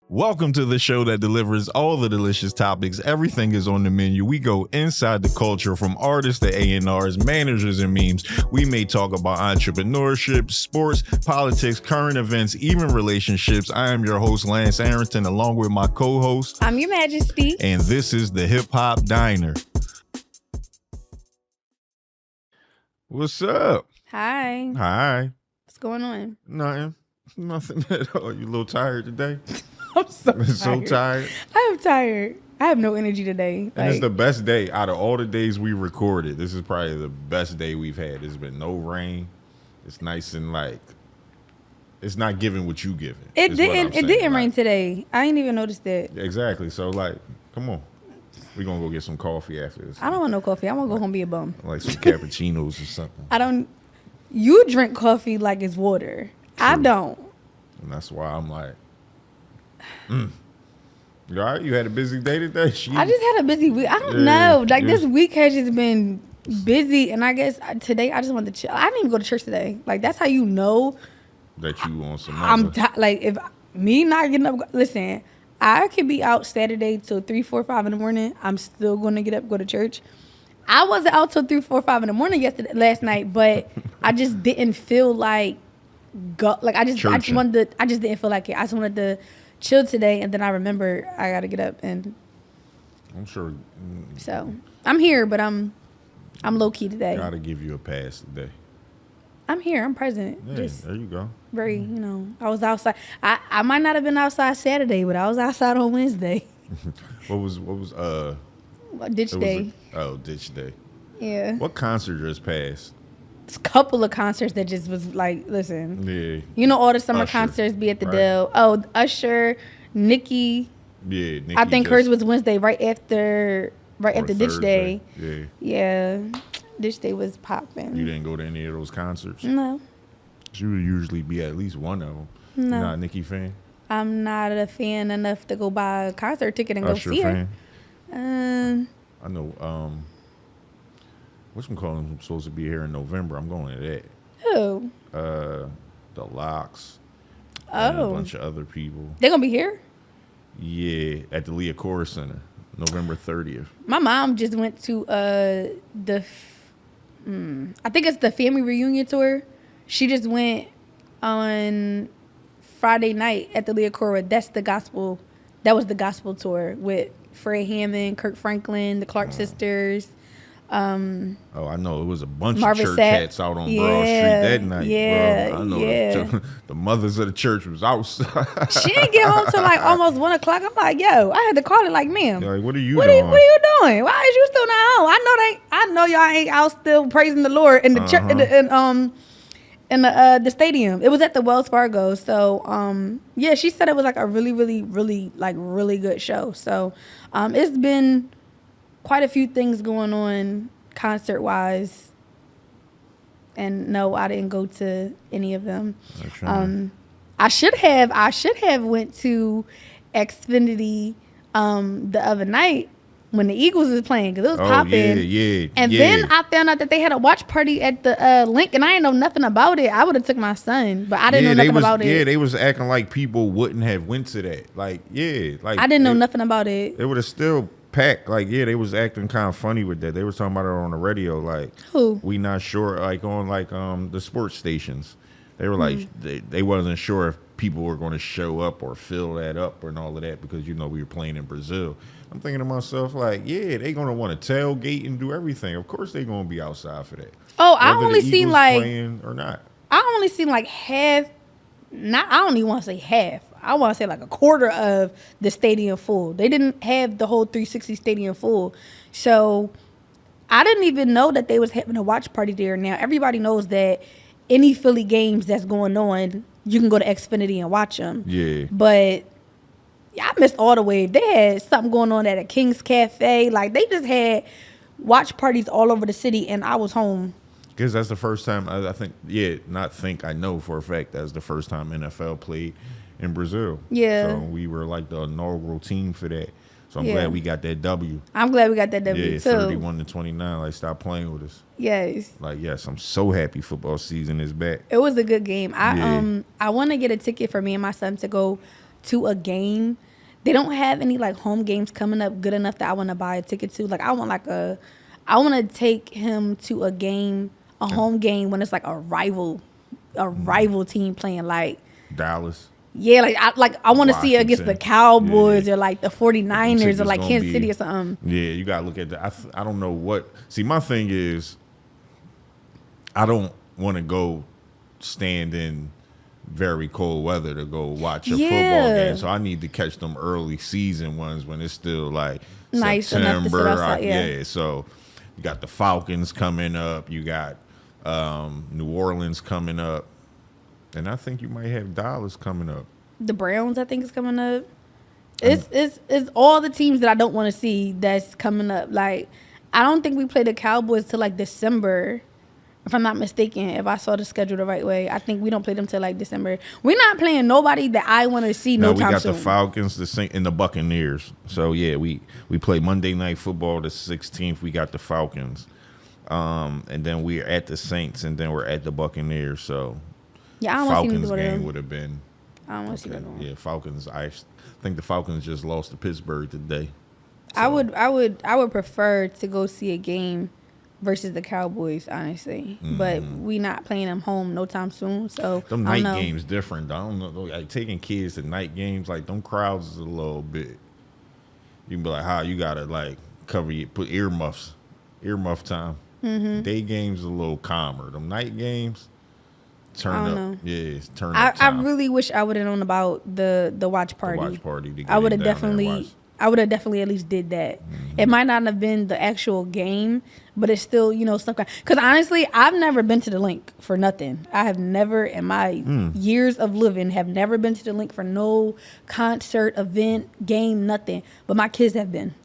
Welcome to the show that delivers all the delicious topics. Everything is on the menu. We go inside the culture from artists to A&Rs, managers and memes. We may talk about entrepreneurship, sports, politics, current events, even relationships. I am your host, Lance Arrington, along with my co-host. I'm Your Majesty. And this is the Hip Hop Diner. What's up? Hi. Hi. What's going on? Nothing at all. You a little tired today? I'm so tired. I am tired. I have no energy today. And it's the best day out of all the days we recorded. This is probably the best day we've had. There's been no rain. It's nice and it's not giving what you giving. It didn't rain today. I ain't even noticed that. Exactly. So come on. We're going to go get some coffee after this. I don't want no coffee. I want to go home and be a bum. Like some cappuccinos or something. You drink coffee like it's water. True. I don't. And that's why I'm like, You all right? You had a busy day today? I just had a busy week. I don't know. This week has just been busy, and I guess today I just wanted to chill. I didn't even go to church today. That's how you know that you on some. If me not getting up. Listen, I could be out Saturday till 3, 4, 5 in the morning. I'm still gonna get up, go to church. I wasn't out till 3, 4, 5 in the morning last night, but I just didn't feel like go. I just didn't feel like it. I just wanted to chill today, and then I remember I gotta get up, and I'm sure. So I'm here, but I'm low key today. Gotta give you a pass today. I'm here. I'm present. Yeah, there you go. Very, I was outside. I might not have been outside Saturday, but I was outside on Wednesday. What was Ditch Day. Ditch Day. Yeah. What concert just passed? It's a couple of concerts that just was listen. Yeah. All the summer concerts be at the Dell. Oh, Usher, Nicki. Yeah, Nicki. I think hers was Wednesday, right after Ditch Day. Yeah. Yeah. Ditch Day was popping. You didn't go to any of those concerts? No. You would usually be at least one of them. No. You're not a Nicki fan? I'm not a fan enough to go buy a concert ticket and Usher go see fan? her. I know. I'm supposed to be here in November. I'm going to that. Who? The Locks. Oh. And a bunch of other people. They're going to be here? Yeah, at the Leah Corps Center, November 30th. My mom just went to I think it's the family reunion tour. She just went on Friday night at the Leah Corps. That was the gospel tour with Fred Hammond, Kirk Franklin, the Clark sisters. I know. It was a bunch Marvin of church cats out on Broad Street that night. Yeah, bro. I know the mothers of the church was outside. She didn't get home till almost 1 o'clock. I'm like, yo, I had to call her ma'am. Like, what are you doing? What are you doing? Why is you still not home? I know y'all ain't out still praising the Lord in the church in the stadium. It was at the Wells Fargo. So yeah, she said it was a really, really, really really good show. So it's been quite a few things going on concert wise, and no, I didn't go to any of them. I should have went to Xfinity the other night when the Eagles was playing, because it was popping. Then I found out that they had a watch party at the Link, and I didn't know nothing about it. I would have took my son, but I didn't know nothing about it. Yeah, they was acting like people wouldn't have went to that. I didn't know nothing about it. It would have still packed. They was acting kind of funny with that. They was talking about it on the radio. Who? We not sure. On the sports stations, they were they wasn't sure if people were going to show up or fill that up and all of that, because we were playing in Brazil. I'm thinking to myself, they going to want to tailgate and do everything. Of course they going to be outside for that. Oh, I only seen playing or not. I only seen half. I don't even want to say half. I want to say a quarter of the stadium full. They didn't have the whole 360 stadium full. So I didn't even know that they was having a watch party there. Now everybody knows that any Philly games that's going on, you can go to Xfinity and watch them. Yeah. But I missed all the wave. They had something going on at a King's Cafe. They just had watch parties all over the city, and I was home. Because that's the first time, I know for a fact that's the first time NFL played in Brazil. Yeah. So we were the inaugural team for that. So I'm glad we got that W. I'm glad we got that W too. 31-29. Stop playing with us. Yes. Yes, I'm so happy football season is back. It was a good game. I want to get a ticket for me and my son to go to a game. They don't have any like home games coming up good enough that I want to buy a ticket to. Like I want to take him to a game, a home game when it's like a rival team playing like Dallas. Yeah, I want to see it against the Cowboys or like the 49ers or like Kansas City or something. Yeah, you got to look at that. I don't know what. See, my thing is I don't want to go stand in very cold weather to go watch a football game. So I need to catch them early season ones when it's still like nice September. Enough to sit outside, So you got the Falcons coming up. You got New Orleans coming up. And I think you might have Dallas coming up. The Browns, I think, is coming up. It's all the teams that I don't want to see that's coming up. Like, I don't think we play the Cowboys till like December, if I'm not mistaken. If I saw the schedule the right way, I think we don't play them till like December. We're not playing nobody that I want to see no time soon. We got the Falcons, the Saints, and the Buccaneers. So yeah, we play Monday Night Football the 16th. We got the Falcons, and then we're at the Saints, and then we're at the Buccaneers. So. Yeah, I don't want to see them Falcons game would have been. I don't want to see them. Yeah, Falcons. I think the Falcons just lost to Pittsburgh today. So. I would prefer to go see a game versus the Cowboys, honestly. But we not playing them home no time soon. So them night games different. I don't know. Like taking kids to night games, like them crowds is a little bit. You can be like, how you gotta like cover your put earmuff time. Day games a little calmer. Them night games. Turn up. Yeah, turn up. I really wish I would have known about the watch party. The watch party. I would have definitely at least did that. It might not have been the actual game, but it's still, some kind. Because honestly, I've never been to the link for nothing. I have never, in my years of living, have never been to the link for no concert, event, game, nothing. But my kids have been.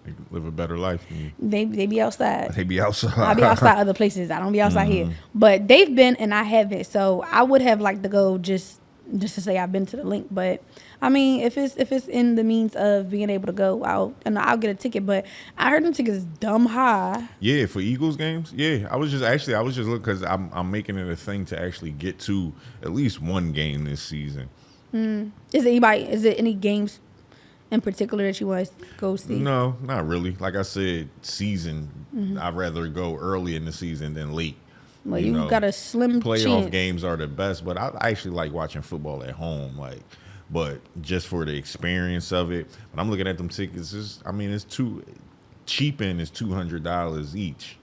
They live a better life than you. They be outside. They be outside. I be outside other places. I don't be outside here. But they've been and I haven't. So I would have liked to go just to say I've been to the link. But I mean, if it's in the means of being able to go, I'll get a ticket. But I heard them tickets dumb high. Yeah, for Eagles games. Yeah, I was just looking because I'm making it a thing to actually get to at least one game this season. Is it any games in particular that you want to go see? No, not really. Like I said, season. I'd rather go early in the season than late. Well, you got a slim playoff chance. Games are the best, but I actually like watching football at home. But just for the experience of it. When I'm looking at them tickets, it's too cheap and it's $200 each.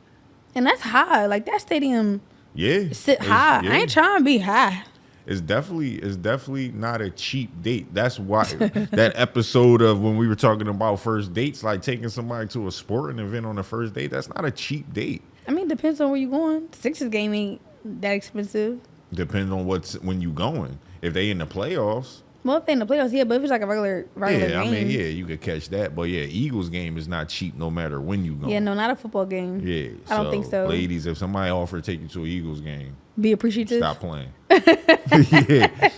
And that's high. Like that stadium. Yeah, sit high. Yeah. I ain't trying to be high. It's definitely not a cheap date. That's why that episode of when we were talking about first dates, like taking somebody to a sporting event on the first date, that's not a cheap date. I mean, depends on where you're going. Sixers game ain't that expensive. Depends on when you going. If they in the playoffs. Well, if they in the playoffs, yeah, but if it's like a regular game. I mean, yeah, you could catch that. But yeah, Eagles game is not cheap no matter when you go. Yeah, no, not a football game. Yeah. I don't think so. Ladies, if somebody offered to take you to an Eagles game, be appreciative. Stop playing. Yeah.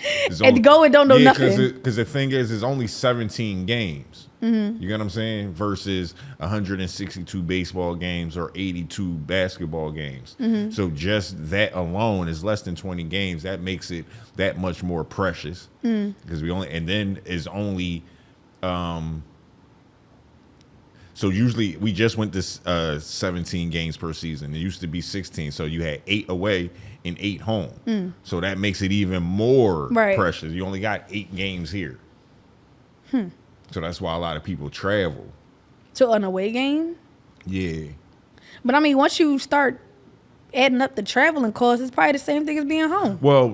And go and don't know nothing. Because the thing is, it's only 17 games. You get what I'm saying? Versus 162 baseball games or 82 basketball games. So just that alone is less than 20 games. That makes it that much more precious. Because so usually we just went to 17 games per season. It used to be 16. So you had 8 away and 8 home. So that makes it even more precious. You only got 8 games here. So that's why a lot of people travel. To an away game? Yeah. But I mean, once you start adding up the traveling costs, it's probably the same thing as being home. Well,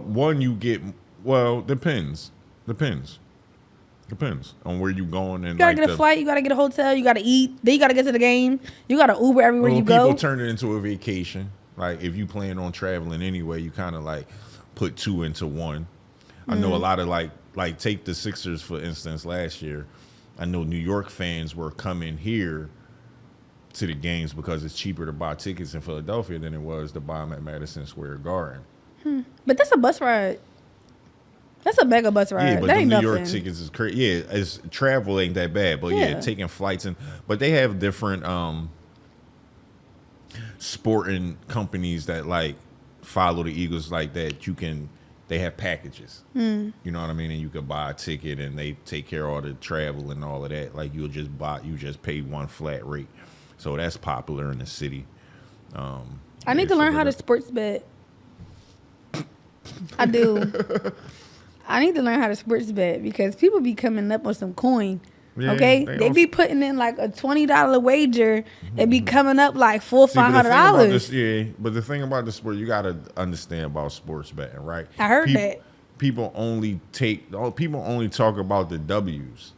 depends. Depends on where you going. And you gotta get a flight, you gotta get a hotel, you gotta eat, then you gotta get to the game, you gotta Uber everywhere you go. People turn it into a vacation. Like if you plan on traveling anyway, you kind of like put 2 into 1. I know a lot of like take the Sixers for instance last year. I know New York fans were coming here to the games because it's cheaper to buy tickets in Philadelphia than it was to buy them at Madison Square Garden. But that's a bus ride. That's a mega bus ride. Yeah, but the New York tickets is crazy. Yeah, travel ain't that bad, but yeah, taking flights but they have different sporting companies that like follow the Eagles like that. You can they have packages. You know what I mean? And you could buy a ticket and they take care of all the travel and all of that. Like you just pay one flat rate. So that's popular in the city. I need to learn how to sports bet. I do. I need to learn how to sports bet because people be coming up with some coin. Yeah, okay, they be putting in like a $20 wager. They be coming up like $400-$500. Yeah, but the thing about the sport, you got to understand about sports betting, right? I heard that people only talk about the W's.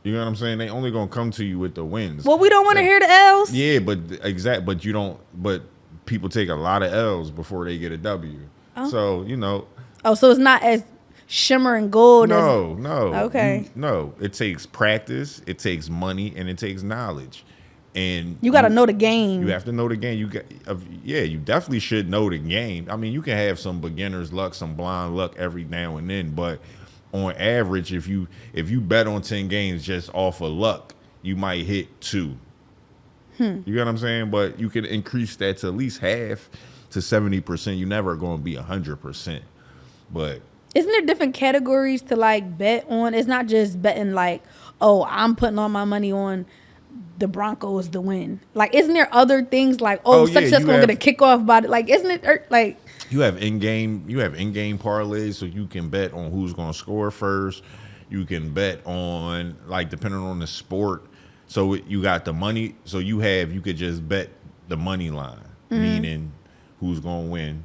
You know what I'm saying? They only gonna come to you with the wins. Well, we don't want to hear the L's. Yeah, but you don't. But people take a lot of L's before they get a W. Oh. So you know. Oh, so it's not as shimmer and gold. No. Okay. No, it takes practice, it takes money, and it takes knowledge. And you got to know the game. You have to know the game. You definitely should know the game. I mean, you can have some beginner's luck, some blind luck every now and then, but on average, if you bet on 10 games just off of luck, you might hit 2. You get what I'm saying? But you can increase that to at least half to 70%. You're never going to be 100%. But isn't there different categories to like bet on? It's not just betting like, oh, I'm putting all my money on the Broncos to win. Like, isn't there other things like, such gonna get a kickoff by it? Like, isn't it like you have in-game parlays, so you can bet on who's gonna score first. You can bet on, like, depending on the sport. So you got the money. So you could just bet the money line, meaning who's gonna win.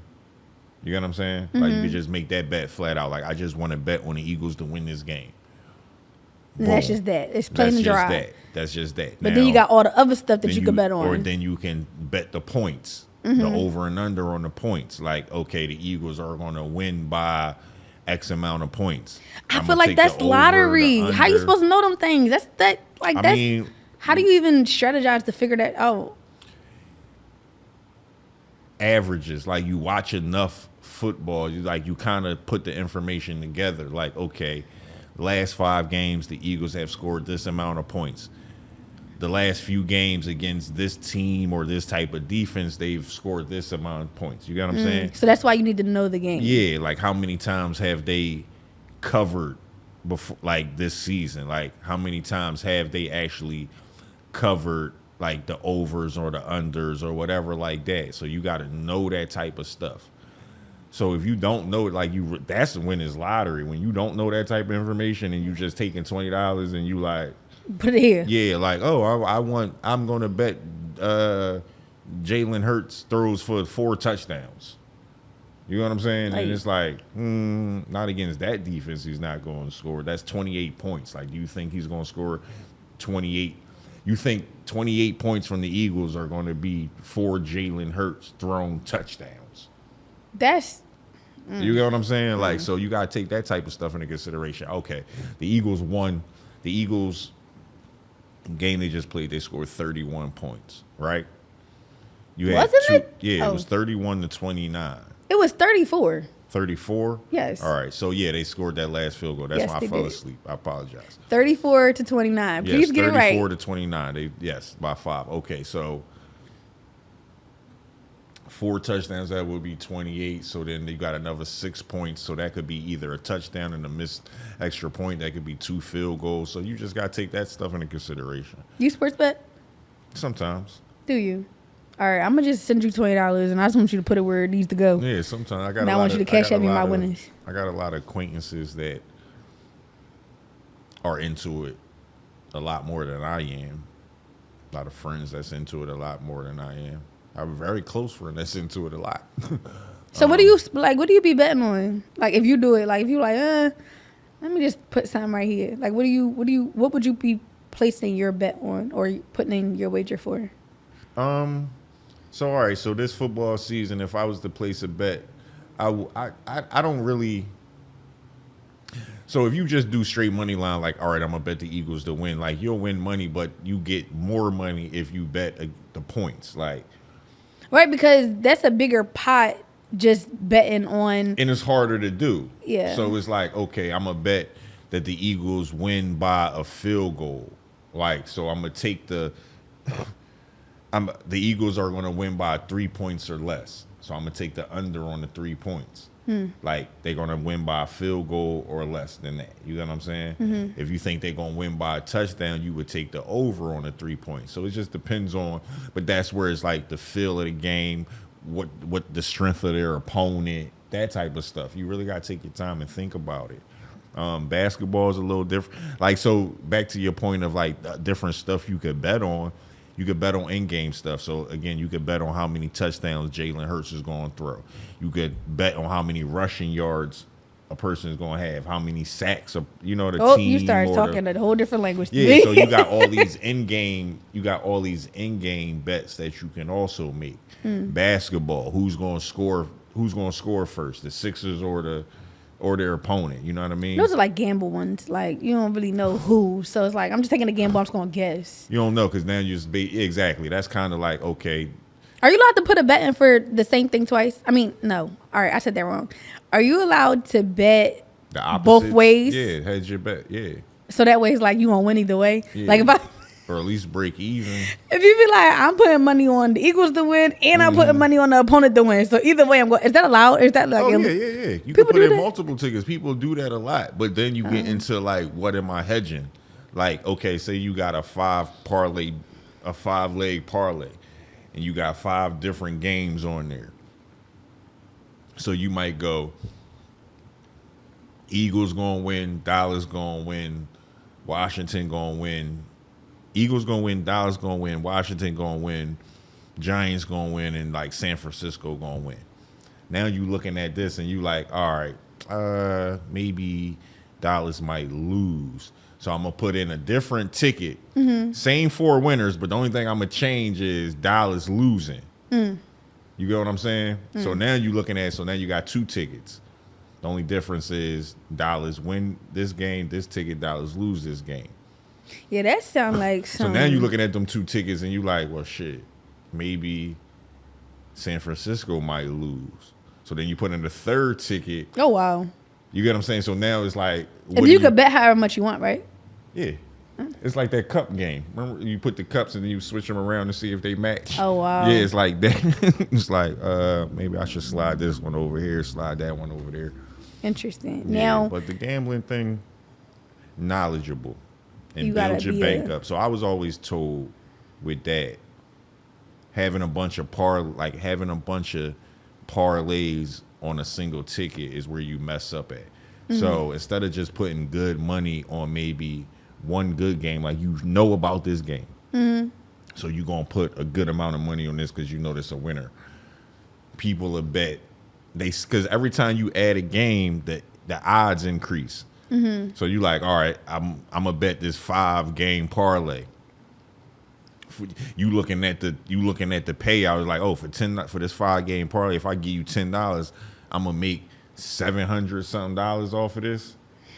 You get what I'm saying? Like, you could just make that bet flat out. Like, I just want to bet on the Eagles to win this game. Boom. That's just that. It's plain and dry. That's just that. But then you got all the other stuff that you could bet on. Or then you can bet the points, the over and under on the points. Like, okay, the Eagles are going to win by X amount of points. I feel like that's lottery. How you supposed to know them things? How do you even strategize to figure that out? Averages. Like, you watch enough football, you kind of put the information together. Like, okay, last 5 games, the Eagles have scored this amount of points. The last few games against this team or this type of defense, they've scored this amount of points. You got what I'm saying? So that's why you need to know the game. Yeah, like how many times have they covered before, like this season? Like how many times have they actually covered like the overs or the unders or whatever like that? So you got to know that type of stuff. So if you don't know it, like that's when it's lottery. When you don't know that type of information and you just taking $20 and you like put it here. Yeah, like, oh, I'm gonna bet Jalen Hurts throws for 4 touchdowns. You know what I'm saying? And it's like, not against that defense. He's not going to score. That's 28 points. Like, do you think he's going to score 28? You think 28 points from the Eagles are going to be 4 Jalen Hurts thrown touchdowns? That's you get what I'm saying? Like, so you got to take that type of stuff into consideration. Okay, the Eagles won. The Eagles game they just played, they scored 31 points, right? Wasn't it? Yeah, it was 31-29. It was 34. 34? Yes. All right. So, yeah, they scored that last field goal. That's why I fell asleep. I apologize. 34-29. Please get it right. 34-29. By 5. Okay, so 4 touchdowns, that would be 28. So then they got another 6 points. So that could be either a touchdown and a missed extra point. That could be 2 field goals. So you just got to take that stuff into consideration. You sports bet? Sometimes. Do you? All right, I'm going to just send you $20 and I just want you to put it where it needs to go. Yeah, sometimes. I want you to cash out me my winnings. I got a lot of acquaintances that are into it a lot more than I am. A lot of friends that's into it a lot more than I am. I have a very close friend that's into it a lot. So what do you be betting on? Like if you do it, like if you like, let me just put something right here. Like what would you be placing your bet on or putting in your wager for? So all right, so this football season, if I was to place a bet, I don't really. So if you just do straight money line, like, all right, I'm gonna bet the Eagles to win, like you'll win money, but you get more money if you bet the points, like. Right, because that's a bigger pot just betting on. And it's harder to do. Yeah. So it's like, okay, I'm gonna bet that the Eagles win by a field goal, like, so I'm gonna take the Eagles are going to win by 3 points or less. So I'm going to take the under on the 3 points. Like they're gonna win by a field goal or less than that. You know what I'm saying? If you think they're gonna win by a touchdown, you would take the over on a 3 point. So it just depends on, but that's where it's like the feel of the game, what the strength of their opponent, that type of stuff. You really gotta take your time and think about it. Basketball is a little different. Like, so back to your point of like different stuff you could bet on. You could bet on in-game stuff. So again, you could bet on how many touchdowns Jalen Hurts is going to throw. You could bet on how many rushing yards a person is going to have, how many sacks, the team. You started talking a whole different language to yeah, me. so you got all these in-game bets that you can also make. Basketball, who's going to score first, the Sixers or their opponent, you know what I mean? Those are like gamble ones. Like, you don't really know who. So it's like, I'm just taking a gamble, I'm just going to guess. You don't know because now you just exactly. That's kind of like, okay. Are you allowed to put a bet in for the same thing twice? I mean, no. All right, I said that wrong. Are you allowed to bet The opposite, both ways? Yeah, hedge your bet, yeah. So that way it's like you won't win either way? Yeah. Like if I... Or at least break even. If you be like, I'm putting money on the Eagles to win, and I'm putting money on the opponent to win. So either way, I'm going. Is that allowed? Or is that like? Oh yeah. You can put in multiple tickets. People do that a lot. But then you get into like, what am I hedging? Like, okay, say you got a 5-leg parlay, and you got 5 different games on there. So you might go, Eagles gonna win, Dallas gonna win, Washington gonna win. Eagles gonna win, Dallas gonna win, Washington gonna win, Giants gonna win, and like San Francisco gonna win. Now you looking at this and you like, all right, maybe Dallas might lose. So I'm gonna put in a different ticket. Same 4 winners, but the only thing I'm gonna change is Dallas losing. You get what I'm saying? So now you looking at, so now you got 2 tickets. The only difference is Dallas win this game, this ticket, Dallas lose this game. Yeah, that sounds like something. So now you're looking at them 2 tickets and you like, well, shit, maybe San Francisco might lose. So then you put in the 3rd ticket. Oh, wow. You get what I'm saying? So now it's like. And you could bet however much you want, right? Yeah. It's like that cup game. Remember, you put the cups and then you switch them around to see if they match. Oh, wow. Yeah, it's like that. It's like, maybe I should slide this one over here, slide that one over there. Interesting. Yeah, Now, but the gambling thing, knowledgeable. And you build your bank up. So I was always told with that, having a bunch of parlays on a single ticket is where you mess up at. So instead of just putting good money on maybe one good game, like you know about this game, so you're gonna put a good amount of money on this because you know this a winner. People will bet because every time you add a game, the odds increase. So you like, all right, I'm gonna bet this 5-game parlay. You looking at the payout, like, oh, for this 5-game parlay, if I give you $10, I'm gonna make $700 something off of this.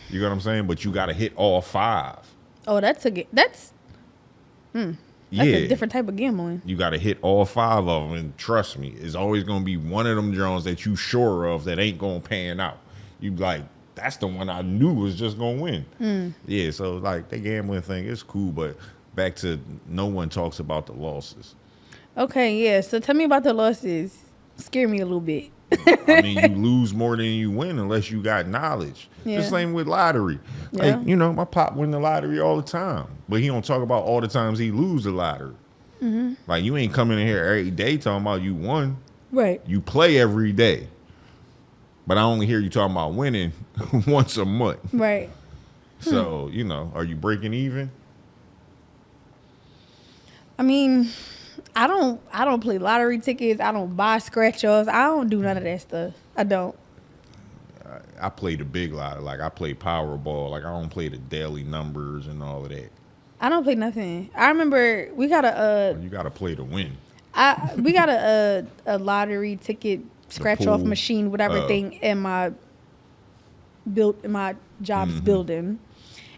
You know what I'm saying? But you gotta hit all 5. oh, that's a different type of gambling. You gotta hit all 5 of them, and trust me, it's always gonna be one of them drones that you sure of that ain't gonna pan out. You like, that's the one I knew was just gonna win. Yeah, so like the gambling thing is cool, but back to no one talks about the losses. Okay, yeah. So tell me about the losses. Scare me a little bit. I mean, you lose more than you win unless you got knowledge. Yeah. The same with lottery. Yeah. Like, my pop win the lottery all the time, but he don't talk about all the times he lose the lottery. Like, you ain't coming in here every day talking about you won. Right. You play every day. But I only hear you talking about winning once a month. Right. So, are you breaking even? I mean, I don't play lottery tickets. I don't buy scratch-offs. I don't do none of that stuff. I don't. I play the big lottery. Like, I play Powerball. Like, I don't play the daily numbers and all of that. I don't play nothing. I remember we got you got to play to win. we got a lottery ticket scratch-off machine, whatever thing in my job's building.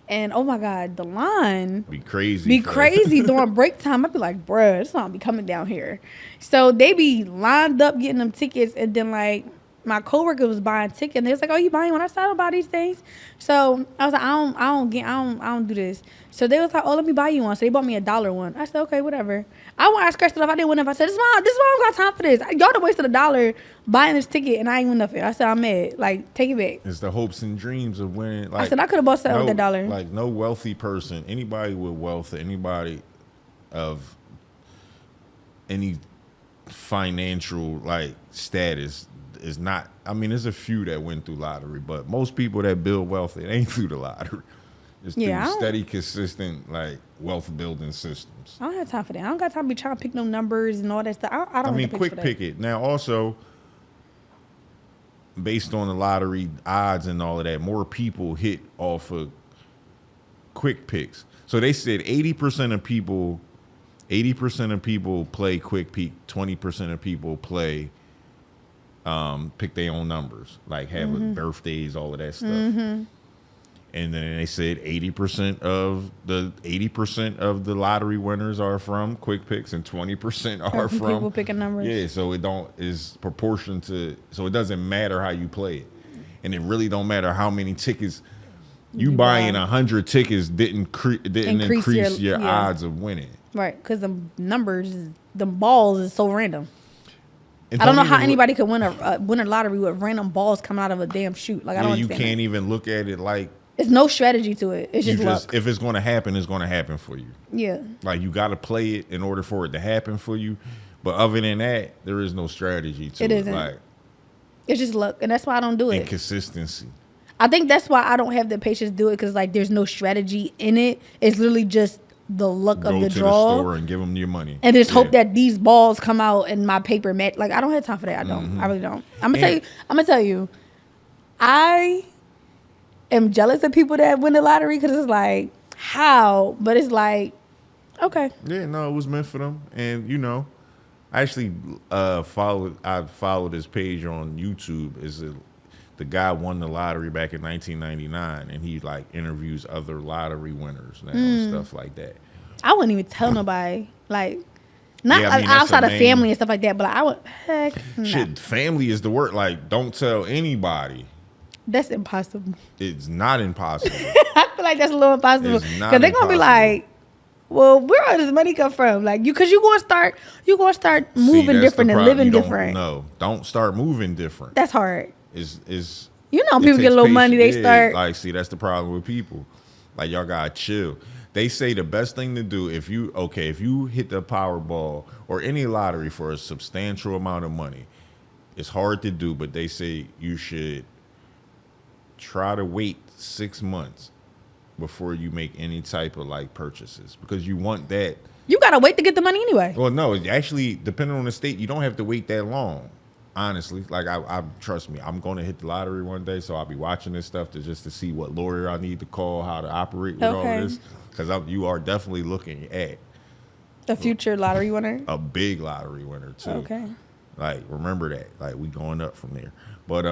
And oh my God, the line be crazy during break time. I'd be like, bruh, it's not be coming down here. So they be lined up getting them tickets, and then like my coworker was buying tickets, and they was like, "Oh, you buying one?" I said, "I don't buy these things." So I was like, I don't do this." So they was like, "Oh, let me buy you one." So they bought me $1 one. I said, "Okay, whatever." I scratched it off. I didn't win enough. I said, "This is why I don't got time for this. Y'all done wasted $1 buying this ticket, and I ain't win nothing." I said, "I'm mad. Like, take it back." It's the hopes and dreams of winning. Like, I said, "I could have bought something with $1." Like, no wealthy person, anybody with wealth, anybody of any financial like status is not. I mean, there's a few that went through lottery, but most people that build wealth, it ain't through the lottery. It's through steady, consistent, like wealth building systems. I don't have time for that. I don't got time to be trying to pick no numbers and all that stuff. I don't. I mean, quick pick it. Now, also, based on the lottery odds and all of that, more people hit off of quick picks. So they said 80% of people play quick pick, 20% of people play pick their own numbers, like have birthdays, all of that stuff. Mm-hmm. And then they said 80% of the lottery winners are from quick picks, and 20% are from people picking numbers. Yeah, so is proportion to, so it doesn't matter how you play it, and it really don't matter how many tickets you buying. 100 tickets didn't increase your odds of winning. Right, because the numbers, the balls is so random. I don't know how anybody could win a lottery with random balls coming out of a damn chute. Like, I don't understand. You can't even look at it like. It's no strategy to it. It's just luck. If it's going to happen, it's going to happen for you. Yeah. Like, you got to play it in order for it to happen for you. But other than that, there is no strategy to it. It isn't. Like, it's just luck, and that's why I don't do it. And consistency. I think that's why I don't have the patience to do it, because like there's no strategy in it. It's literally just the luck of the draw. Go to the store and give them your money, and just hope that these balls come out and my paper match. Like, I don't have time for that. I don't. Mm-hmm. I really don't. I'm gonna tell you. I am jealous of people that win the lottery, because it's like, how? But it's like, okay. Yeah, no, it was meant for them. And I actually followed his page on YouTube. The guy won the lottery back in 1999, and he like interviews other lottery winners now and stuff like that. I wouldn't even tell nobody, like, not outside of family and stuff like that, but like, I would, heck, shit, family is the word. Like, don't tell anybody. That's impossible. It's not impossible. I feel like that's a little impossible, because they're gonna be like, well, where does this money come from? Like, because you're gonna start moving different and living different. No, don't start moving different. That's hard. Is people get a little money, they start like, see, that's the problem with people. Like, y'all gotta chill. They say the best thing to do if you hit the Powerball or any lottery for a substantial amount of money, it's hard to do, but they say you should try to wait 6 months before you make any type of like purchases, because you want that. You gotta wait to get the money anyway. Well, no, actually, depending on the state, you don't have to wait that long. Honestly, like, I trust me, I'm going to hit the lottery one day, so I'll be watching this stuff to see what lawyer I need to call, how to operate with all this, because you are definitely looking at the future lottery winner, a big lottery winner too. Okay, like, remember that, like, we going up from there. But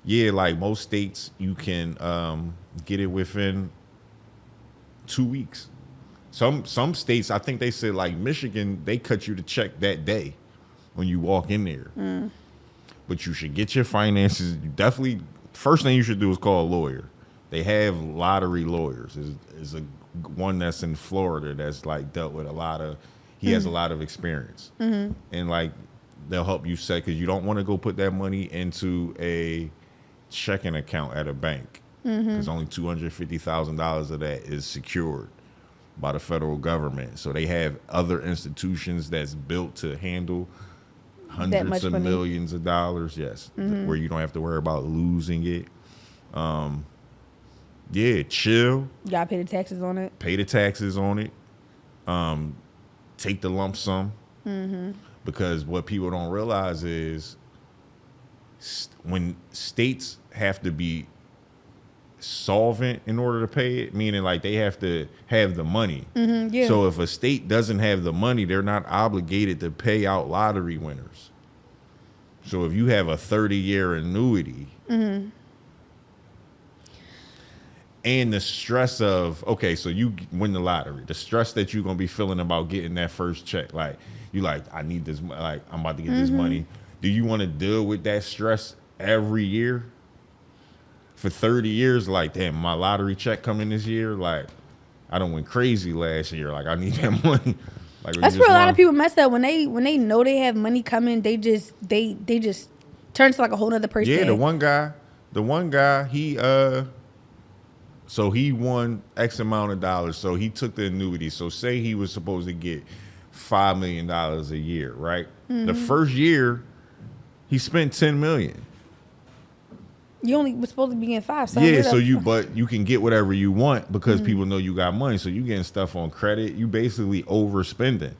yeah, like most states, you can get it within 2 weeks. Some states, I think they said, like Michigan, they cut you the check that day when you walk in there. But you should get your finances. You definitely, first thing you should do is call a lawyer. They have lottery lawyers. Is a one that's in Florida that's like dealt with he has a lot of experience. And like, they'll help you set, because you don't want to go put that money into a checking account at a bank, because only $250,000 of that is secured by the federal government. So they have other institutions that's built to handle hundreds of millions of dollars, yes, where you don't have to worry about losing it. Yeah, chill. You gotta pay the taxes on it. Pay the taxes on it. Take the lump sum. Because what people don't realize is when states have to be solvent in order to pay it, meaning like they have to have the money. Yeah. So if a state doesn't have the money, they're not obligated to pay out lottery winners. So if you have a 30-year annuity, and the stress of, okay, so you win the lottery, the stress that you're gonna be feeling about getting that first check, like, you like, I need this, like, I'm about to get this money. Do you want to deal with that stress every year for 30 years? Like, damn, my lottery check coming this year. Like, I done went crazy last year. Like, I need that money. Like, That's where a lot of people mess up when they know they have money coming. They just turn to like a whole other person. Yeah, the one guy, he so he won X amount of dollars. So he took the annuity. So say he was supposed to get $5 million a year, right? The first year, he spent $10 million. You only was supposed to be getting 5. So yeah, but you can get whatever you want because people know you got money. So you getting stuff on credit. You basically overspending.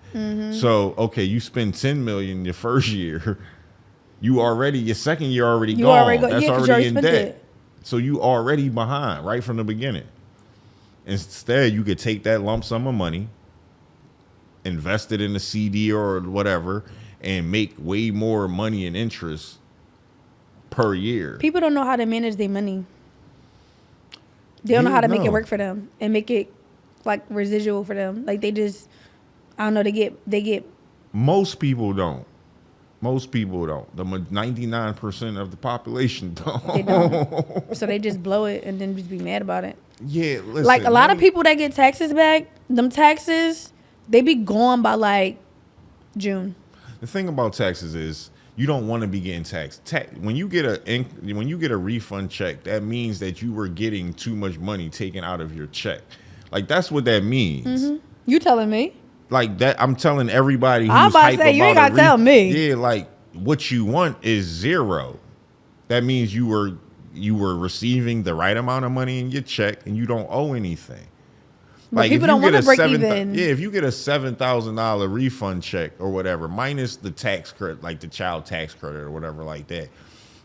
So okay, you spend $10 million your first year. Your second year already gone. That's already in debt. So you already behind right from the beginning. Instead, you could take that lump sum of money, invest it in a CD or whatever, and make way more money in interest per year. People don't know how to manage their money. They don't know how to make it work for them and make it like residual for them. Like they just, I don't know. They get. Most people don't. Most people don't. The 99% of the population don't. They don't. So they just blow it and then just be mad about it. Yeah, listen. Like a lot of people that get taxes back, them taxes, they be gone by like June. The thing about taxes is you don't want to be getting taxed. When you get a refund check, that means that you were getting too much money taken out of your check. Like that's what that means. You telling me? Like that, I'm telling everybody who's I'm about hype to say, about you ain't gotta tell me. Yeah, like what you want is zero. That means you were receiving the right amount of money in your check and you don't owe anything. But like people don't want to break even. Yeah, if you get a $7,000 refund check or whatever, minus the tax credit, like the child tax credit or whatever like that,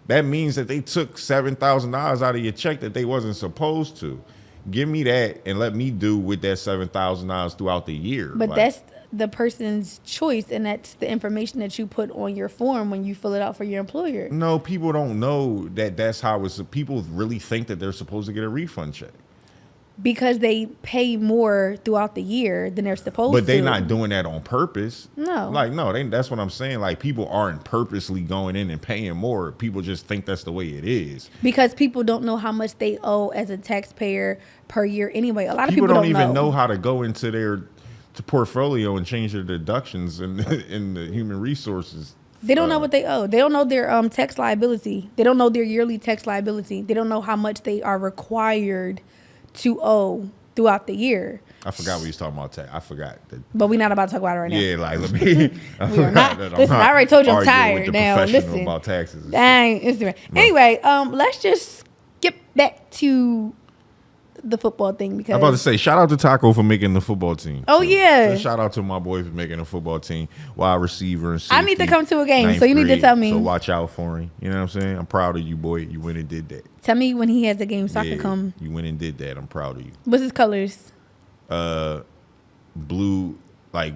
that means that they took $7,000 out of your check that they wasn't supposed to. Give me that and let me do with that $7,000 throughout the year. But like, that's the person's choice, and that's the information that you put on your form when you fill it out for your employer. No, people don't know that that's how it's. People really think that they're supposed to get a refund check. Because they pay more throughout the year than they're supposed to. But they're not doing that on purpose. No. That's what I'm saying. Like, people aren't purposely going in and paying more. People just think that's the way it is. Because people don't know how much they owe as a taxpayer per year anyway. A lot of people don't even know how to go into their portfolio and change their deductions in the human resources. They don't know what they owe. They don't know their tax liability. They don't know their yearly tax liability. They don't know how much they are required to owe throughout the year. I forgot what you was talking about. I forgot. But we're not about to talk about it right now. Yeah, like let me. We are not. Listen, I already told you I'm tired. Now listen about taxes. Dang, Instagram. No. Anyway, let's just skip back to the football thing because I'm about to say shout out to Taco for making the football team. Oh yeah. So shout out to my boy for making the football team. Wide receiver and safety, I need to come to a game, so you need to tell me. So watch out for him. You know what I'm saying? I'm proud of you, boy. You went and did that. Tell me when he has a game so I can come. You went and did that. I'm proud of you. What's his colors? Blue, like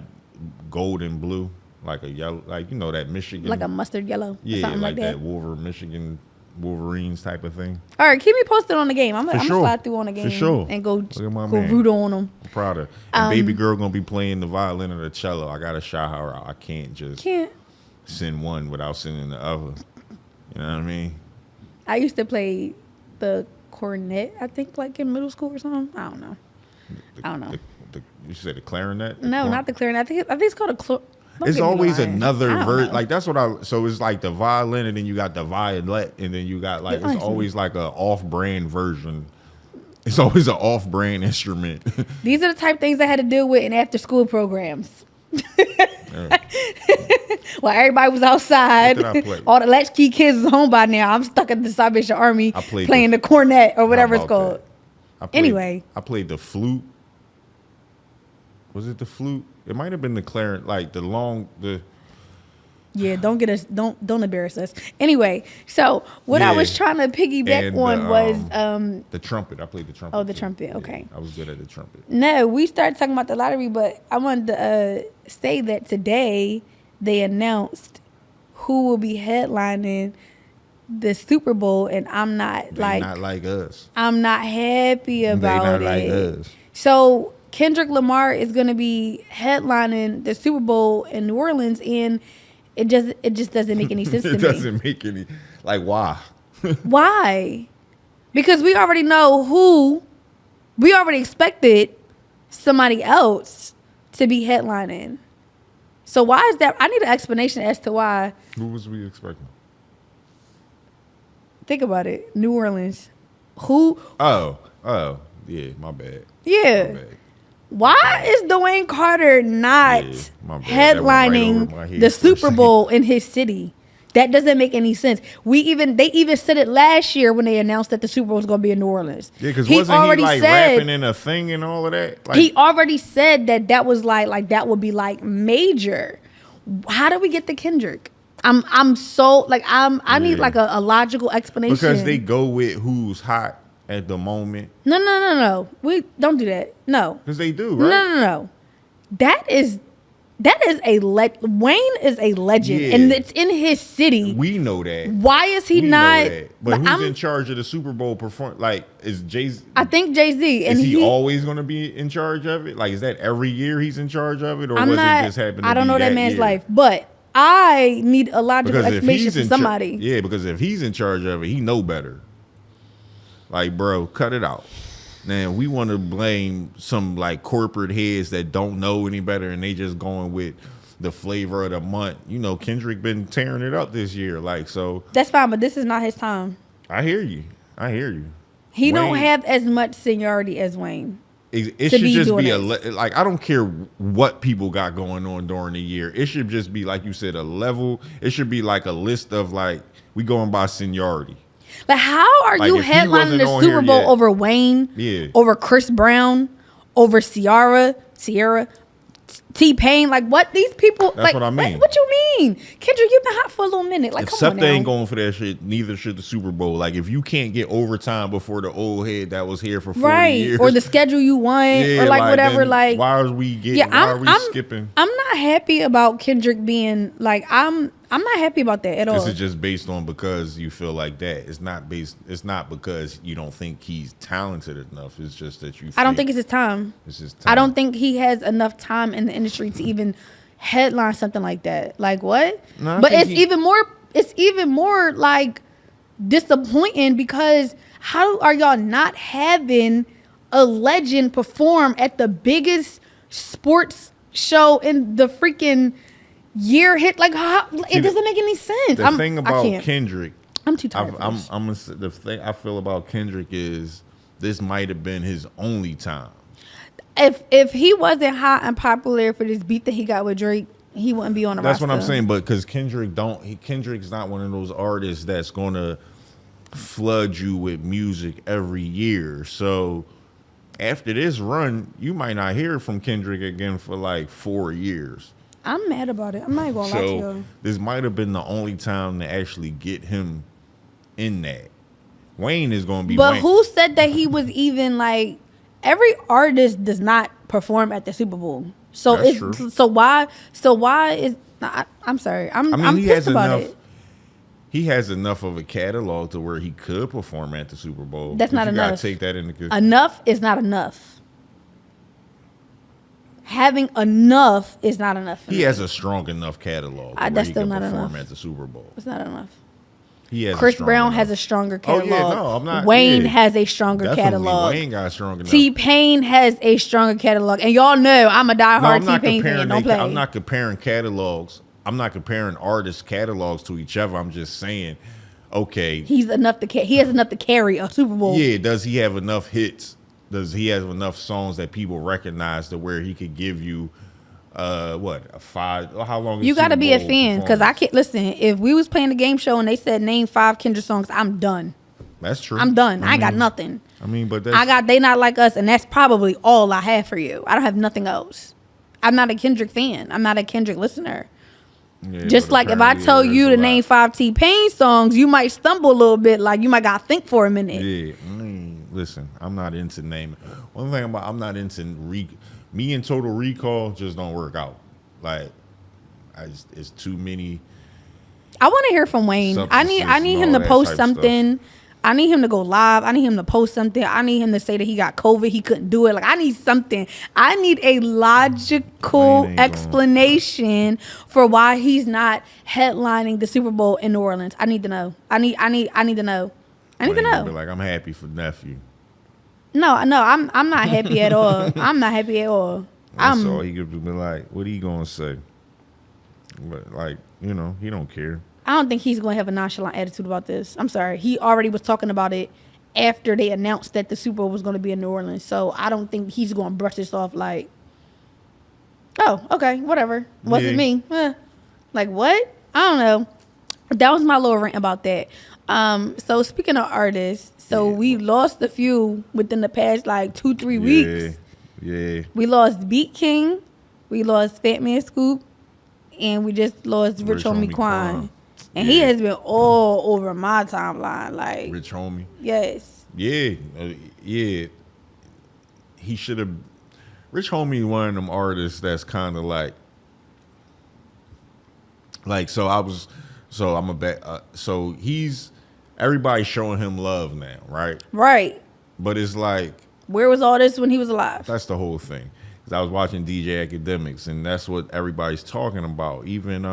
gold and blue, like a yellow, like you know that Michigan, like a mustard yellow. Yeah, something like that. Michigan Wolverines type of thing. All right, keep me posted on the game. I'm gonna slide through on the game and go root on them. I'm proud of. And baby girl gonna be playing the violin or the cello. I gotta shout her out. I can't send one without sending the other. You know what I mean? I used to play the cornet. I think like in middle school or something. I don't know. You said the clarinet? No, not the clarinet. I think it's called a It's always another version. Like that's what so it's like the violin and then you got the violet and then you got like, it's always like a off-brand version. It's always an off-brand instrument. These are the type of things I had to deal with in after-school programs. While everybody was outside, all the latchkey kids is home by now. I'm stuck at the Salvation Army playing the cornet or whatever it's called. Anyway. I played the flute. Was it the flute? It might have been the clarinet, like Yeah, don't embarrass us. Anyway, so what I was trying to piggyback on was the trumpet. I played the trumpet. Oh, the trumpet. Okay. I was good at the trumpet. No, we started talking about the lottery, but I wanted to say that today they announced who will be headlining the Super Bowl, and I'm not like us. I'm not happy about it. Like us. So Kendrick Lamar is going to be headlining the Super Bowl in New Orleans, and It just doesn't make any sense to me. It doesn't make any, like, why? Why? Because we already know who. We already expected somebody else to be headlining. So why is that? I need an explanation as to why. Who was we expecting? Think about it. New Orleans. Who? Oh, yeah, my bad. Yeah. My bad. Why is Dwayne Carter not my bad. That went right over my headlining head the for a Super Bowl in his city? That doesn't make any sense. They even said it last year when they announced that the Super Bowl was going to be in New Orleans. Yeah, because wasn't he like rapping in a thing and all of that? Like, he already said that was like that would be like major. How do we get to Kendrick? I'm so like I need like a logical explanation. Because they go with who's hot at the moment. No. We don't do that. No. Because they do, right? No. That is a Wayne is a legend, and it's in his city. We know that. Why is he not? But who's in charge of the Super Bowl perform? Like, is Jay-Z? I think Jay-Z. Is he always going to be in charge of it? Like, is that every year he's in charge of it, or was it just happen? I don't know that man's life, but I need a logical because explanation from somebody. Yeah, because if he's in charge of it, he know better. Like, bro, cut it out. Man, we want to blame some like corporate heads that don't know any better, and they just going with the flavor of the month. You know, Kendrick been tearing it up this year, like, so. That's fine, but this is not his time. I hear you. He don't have as much seniority as Wayne. It should just be like, I don't care what people got going on during the year. It should just be, like you said, a level. It should be like a list of like, we going by seniority. Like, how are you headlining the Super Bowl over Wayne, over Chris Brown, over Sierra, T-Pain? Like, what? These people, that's like, what I mean. What you mean? Kendrick, you've been hot for a little minute. Like, if come on now. Septa ain't going for that shit, neither should the Super Bowl. Like, if you can't get overtime before the old head that was here for 40 years. Or the schedule you want, or like whatever, like. Why are we getting, why are we skipping? I'm not happy about Kendrick being, like, I'm not happy about that at all. This is just based on because you feel like that. It's not because you don't think he's talented enough. It's just that you. I don't think it's his time. It's his time. I don't think he has enough time in the industry to even headline something like that. Like what? No, but it's even more like disappointing because how are y'all not having a legend perform at the biggest sports show in the freaking year hit? Like, it doesn't make any sense. The thing about Kendrick, I'm too tired. The thing I feel about Kendrick is this might have been his only time. If he wasn't hot and popular for this beat that he got with Drake, he wouldn't be on the roster. That's what I'm saying. But because Kendrick's not one of those artists that's gonna flood you with music every year. So after this run, you might not hear from Kendrick again for like 4 years. I'm mad about it. I'm not gonna lie to you. This might have been the only time to actually get him in that. Wayne is gonna be. But Wayne. Who said that he was even like? Every artist does not perform at the Super Bowl. So That's it's true. so why is I'm sorry. I'm pissed about it. He has enough of a catalog to where he could perform at the Super Bowl. That's not enough. You gotta take that into consideration. Enough is not enough. Having enough is not enough. He has a strong enough catalog to where he can perform at the Super Bowl. It's not enough. Chris Brown has a stronger catalog. Oh, yeah, no, I'm not. Wayne has a stronger catalog. Wayne got stronger. T-Pain has a stronger catalog. And y'all know I'm a diehard T-Pain fan. Don't play. I'm not comparing catalogs. I'm not comparing artists' catalogs to each other. I'm just saying, okay. He has enough to carry a Super Bowl. Yeah, does he have enough hits? Does he have enough songs that people recognize to where he could give you a 5? How long? You got to be a fan because I can't listen. If we was playing the game show and they said name 5 Kendrick songs, I'm done. That's true. I'm done. I got nothing. I mean, but They Not Like Us, and that's probably all I have for you. I don't have nothing else. I'm not a Kendrick fan. I'm not a Kendrick listener. Yeah, just like if I tell you to name 5 T-Pain songs, you might stumble a little bit. Like you might got to think for a minute. Yeah. Listen, I'm not into naming. One thing about I'm not into me and Total Recall just don't work out. Like, it's too many. I want to hear from Wayne. I need him to post something. I need him to go live. I need him to post something. I need him to say that he got COVID. He couldn't do it. Like, I need something. I need a logical explanation for why he's not headlining the Super Bowl in New Orleans. I need to know. I need to know. I need to know. Be like, I'm happy for nephew. No, I'm not happy at all. I'm not happy at all. That's all he could be like, what are you gonna say? But like, you know, he don't care. I don't think he's going to have a nonchalant attitude about this. I'm sorry. He already was talking about it after they announced that the Super Bowl was going to be in New Orleans. So I don't think he's going to brush this off like, oh, okay, whatever. Wasn't me. Like, what? I don't know. That was my little rant about that. So speaking of artists, we lost a few within the past like 2-3 weeks. Yeah. We lost Beat King. We lost FatMan Scoop. And we just lost Rich Homie Quan. And he has been all over my timeline. Like, Rich Homie. Yes. Yeah. Yeah. He should have. Rich Homie, one of them artists that's kind of like, so I'm a bet. So everybody's showing him love now, right? Right. But it's like, where was all this when he was alive? That's the whole thing. I was watching DJ Academics, and that's what everybody's talking about. Even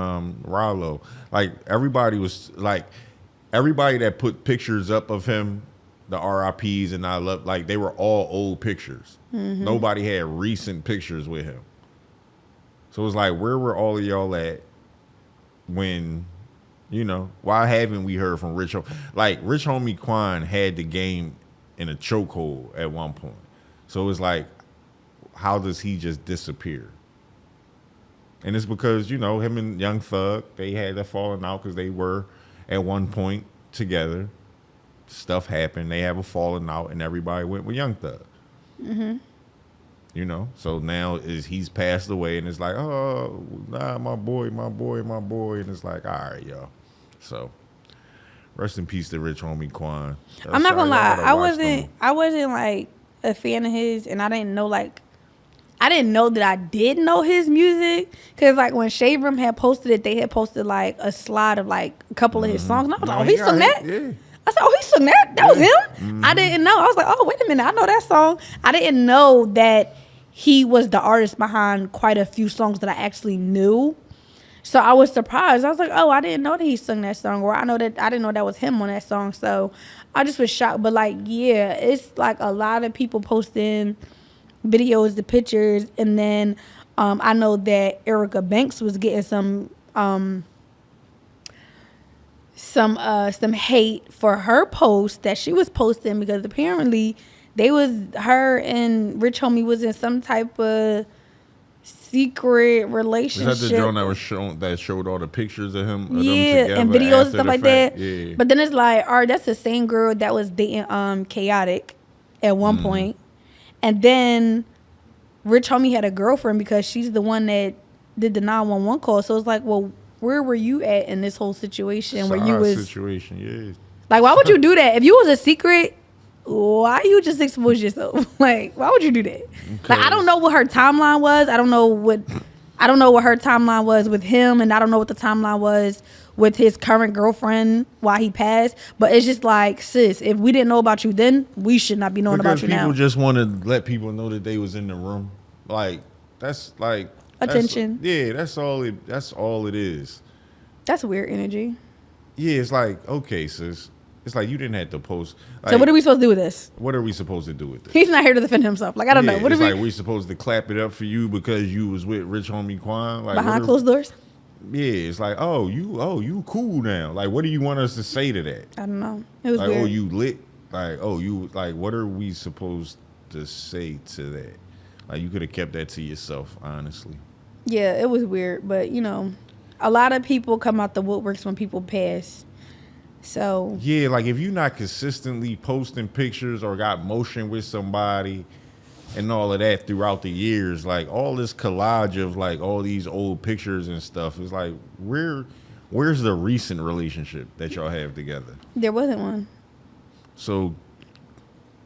Rollo, like everybody that put pictures up of him, the RIPs, and I love, like they were all old pictures. Mm-hmm. Nobody had recent pictures with him. So it's like, where were all of y'all at when, you know? Why haven't we heard from Rich Homie? Like Rich Homie Quan had the game in a chokehold at one point. So it's like, how does he just disappear? And it's because, you know, him and Young Thug, they had that falling out because they were at one point together. Stuff happened. They have a falling out, and everybody went with Young Thug. Mm-hmm. You know, so now he's passed away, and it's like, oh, nah, my boy. And it's like, all right, y'all. So rest in peace to Rich Homie Quan. I'm not gonna lie. I wasn't like a fan of his, and I didn't know that I did know his music, because like when Shade Room had posted it, they had posted like a slide of like a couple of his songs, and I was like, oh, he sung that? Yeah. I said, oh, he sung that? That was him? Mm-hmm. I didn't know. I was like, oh, wait a minute, I know that song. I didn't know that he was the artist behind quite a few songs that I actually knew. So I was surprised. I was like, oh, I didn't know that he sung that song, or I didn't know that was him on that song. So I just was shocked. But like, yeah, it's like a lot of people posting videos, the pictures, and then I know that Erica Banks was getting some hate for her post that she was posting, because apparently her and Rich Homie was in some type of secret relationship. Is that the joint that showed all the pictures of him? Yeah, and videos and stuff like that. Yeah. But then it's like, all right, that's the same girl that was dating Chaotic at one point. And then Rich Homie had a girlfriend, because she's the one that did the 911 call. So it's like, well, where were you at in this whole situation? Where you was situation, yeah. Like, why would you do that? If you was a secret, why you just expose yourself? Like, why would you do that? Like, I don't know what her timeline was. I don't know what her timeline was with him, and I don't know what the timeline was with his current girlfriend while he passed. But it's just like, sis, if we didn't know about you then, we should not be knowing about you now. People just want to let people know that they was in the room. Like, that's like attention. That's all it is. That's weird energy. Yeah, it's like, okay, sis. It's like you didn't have to post. Like, so what are we supposed to do with this? What are we supposed to do with this? He's not here to defend himself. Like, I don't know. What it's like we supposed to clap it up for you because you was with Rich Homie Quan? Like, behind closed doors? Yeah, it's like, you cool now. Like, what do you want us to say to that? I don't know. It was like, weird. oh, you lit. Like, oh, you like. What are we supposed to say to that? Like, you could have kept that to yourself, honestly. Yeah, it was weird, but you know, a lot of people come out the woodworks when people pass. So yeah, like if you're not consistently posting pictures or got motion with somebody and all of that throughout the years, like all this collage of like all these old pictures and stuff is like, where's the recent relationship that y'all have together? There wasn't one. So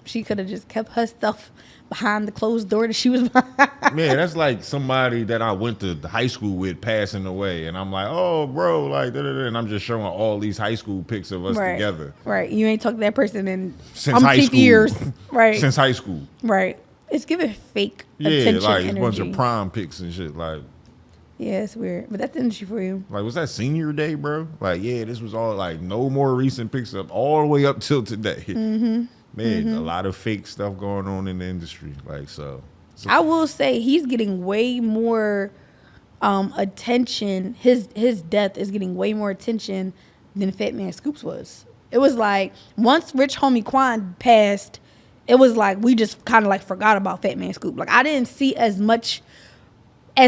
She could have just kept her stuff behind the closed door that she was behind. Man, that's like somebody that I went to high school with passing away, and I'm like, oh, bro, like, da-da-da, and I'm just showing all these high school pics of us together. Right. You ain't talked to that person in since high school. Years. Right. Since high school. Right. It's giving fake attention like energy. A bunch of prom pics and shit. Like, yeah, it's weird, but that's the industry for you. Like, was that senior day, bro? Like, yeah, this was all like no more recent pics up all the way up till today. Mm-hmm. Man, a lot of fake stuff going on in the industry. Like, so I will say he's getting way more attention. His death is getting way more attention than FatMan Scoops was. It was like once Rich Homie Quan passed, it was like we just kind of like forgot about FatMan Scoop. Like I didn't see as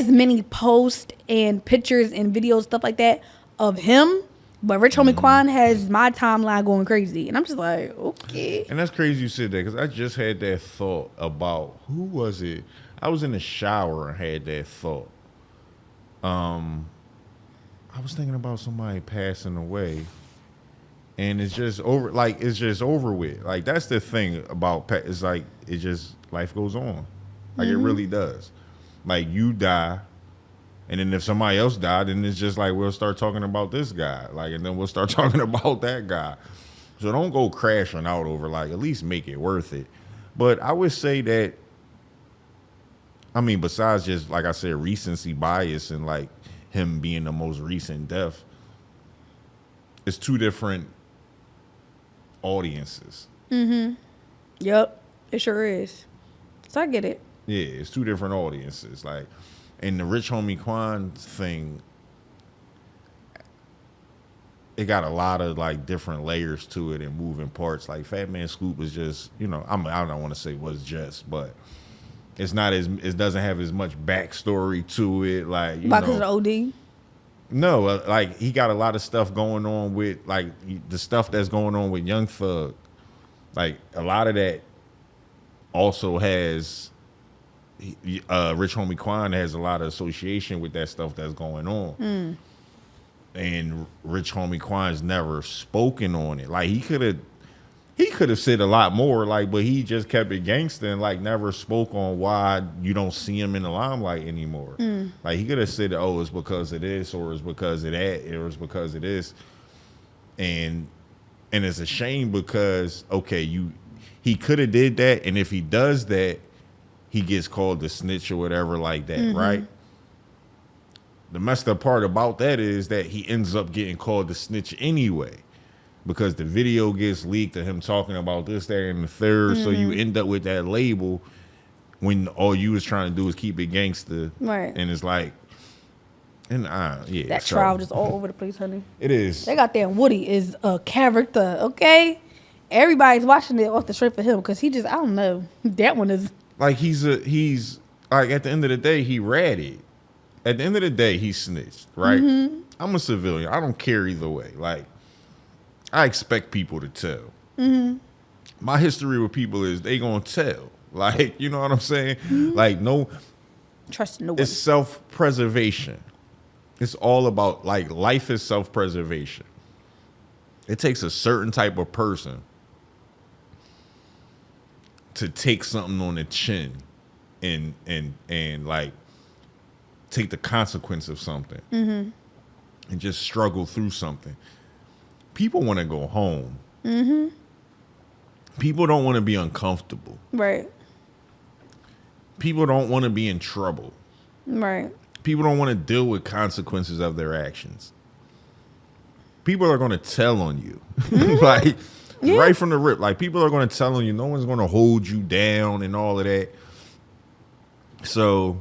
many posts and pictures and videos, stuff like that of him. But Rich Homie Quan has my timeline going crazy. And I'm just like, okay. And that's crazy you said that because I just had that thought about, who was it? I was in the shower and had that thought. I was thinking about somebody passing away. And it's just over, like, it's just over with. Like, that's the thing about, it's like, it just, life goes on. Like, it really does. Like, you die. And then if somebody else died, then it's just like, we'll start talking about this guy. Like, and then we'll start talking about that guy. So don't go crashing out over, like, at least make it worth it. But I would say that, I mean, besides just, like I said, recency bias and, like, him being the most recent death, it's two different audiences. Mm-hmm. Yep, it sure is. So I get it. Yeah, it's two different audiences. Like, and the Rich Homie Quan thing, it got a lot of like different layers to it and moving parts. Like FatMan Scoop is just, you know, I don't want to say was just, but it's not as, it doesn't have as much backstory to it. Like, you know, because of the OD. No, like he got a lot of stuff going on with like the stuff that's going on with Young Thug. Like a lot of that also has Rich Homie Quan has a lot of association with that stuff that's going on. And Rich Homie Quan's never spoken on it. Like he could have said a lot more, like, but he just kept it gangsta and like never spoke on why you don't see him in the limelight anymore. Like he could have said, oh, it's because of this, or it's because of that, or it's because of this. And it's a shame because, okay, he could have did that, and if he does that, he gets called the snitch or whatever like that, right? The messed up part about that is that he ends up getting called the snitch anyway, because the video gets leaked of him talking about this, that, and the third. So you end up with that label when all you was trying to do is keep it gangster. Right. And it's like, and yeah. That trial just all over the place, honey. It is. They got that Woody is a character, okay? Everybody's watching it off the strength of him because he just, I don't know. That one is. Like he's like at the end of the day, he ratted. At the end of the day, he snitched, right? I'm a civilian. I don't care either way. Like, I expect people to tell. My history with people is they gonna tell. Like, you know what I'm saying? Like, no. Trust no one. It's self-preservation. It's all about, like, life is self-preservation. It takes a certain type of person to take something on the chin and like take the consequence of something and just struggle through something. People want to go home. People don't want to be uncomfortable. Right. People don't want to be in trouble. Right. People don't want to deal with consequences of their actions. People are going to tell on you. Like, right from the rip. Like, people are going to tell on you. No one's going to hold you down and all of that. So,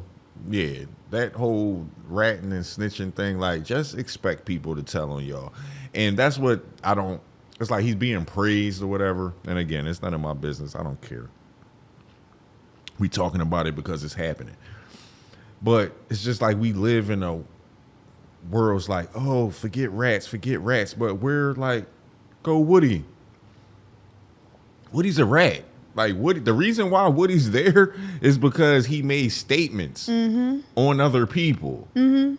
yeah, that whole ratting and snitching thing, like, just expect people to tell on y'all. And that's what I don't, it's like he's being praised or whatever. And again, it's none of my business. I don't care. We talking about it because it's happening. But it's just like we live in a world's like, oh, forget rats. But we're like, go Woody. Woody's a rat. Like, Woody, the reason why Woody's there is because he made statements on other people. And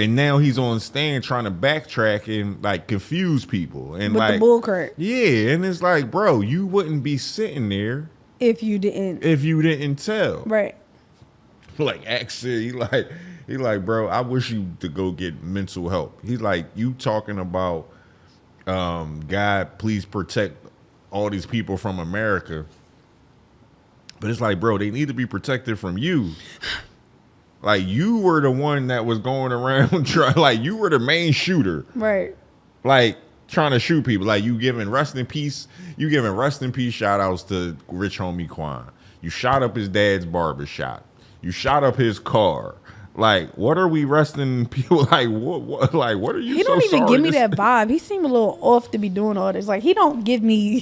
And now he's on stand trying to backtrack and like confuse people and With like the bull crap. Yeah, and it's like, bro, you wouldn't be sitting there If you didn't tell. Right. Like actually, he like, bro, I wish you to go get mental help. He's like, you talking about God, please protect all these people from America. But it's like, bro, they need to be protected from you. Like, you were the one that was going around you were the main shooter. Right. Like, trying to shoot people. Like, you giving rest in peace shout outs to rich homie Quan. You shot up his dad's barbershop. You shot up his car. Like, what are we resting people? Like, what are you? He don't even give me that vibe. He seemed a little off to be doing all this. Like, he don't give me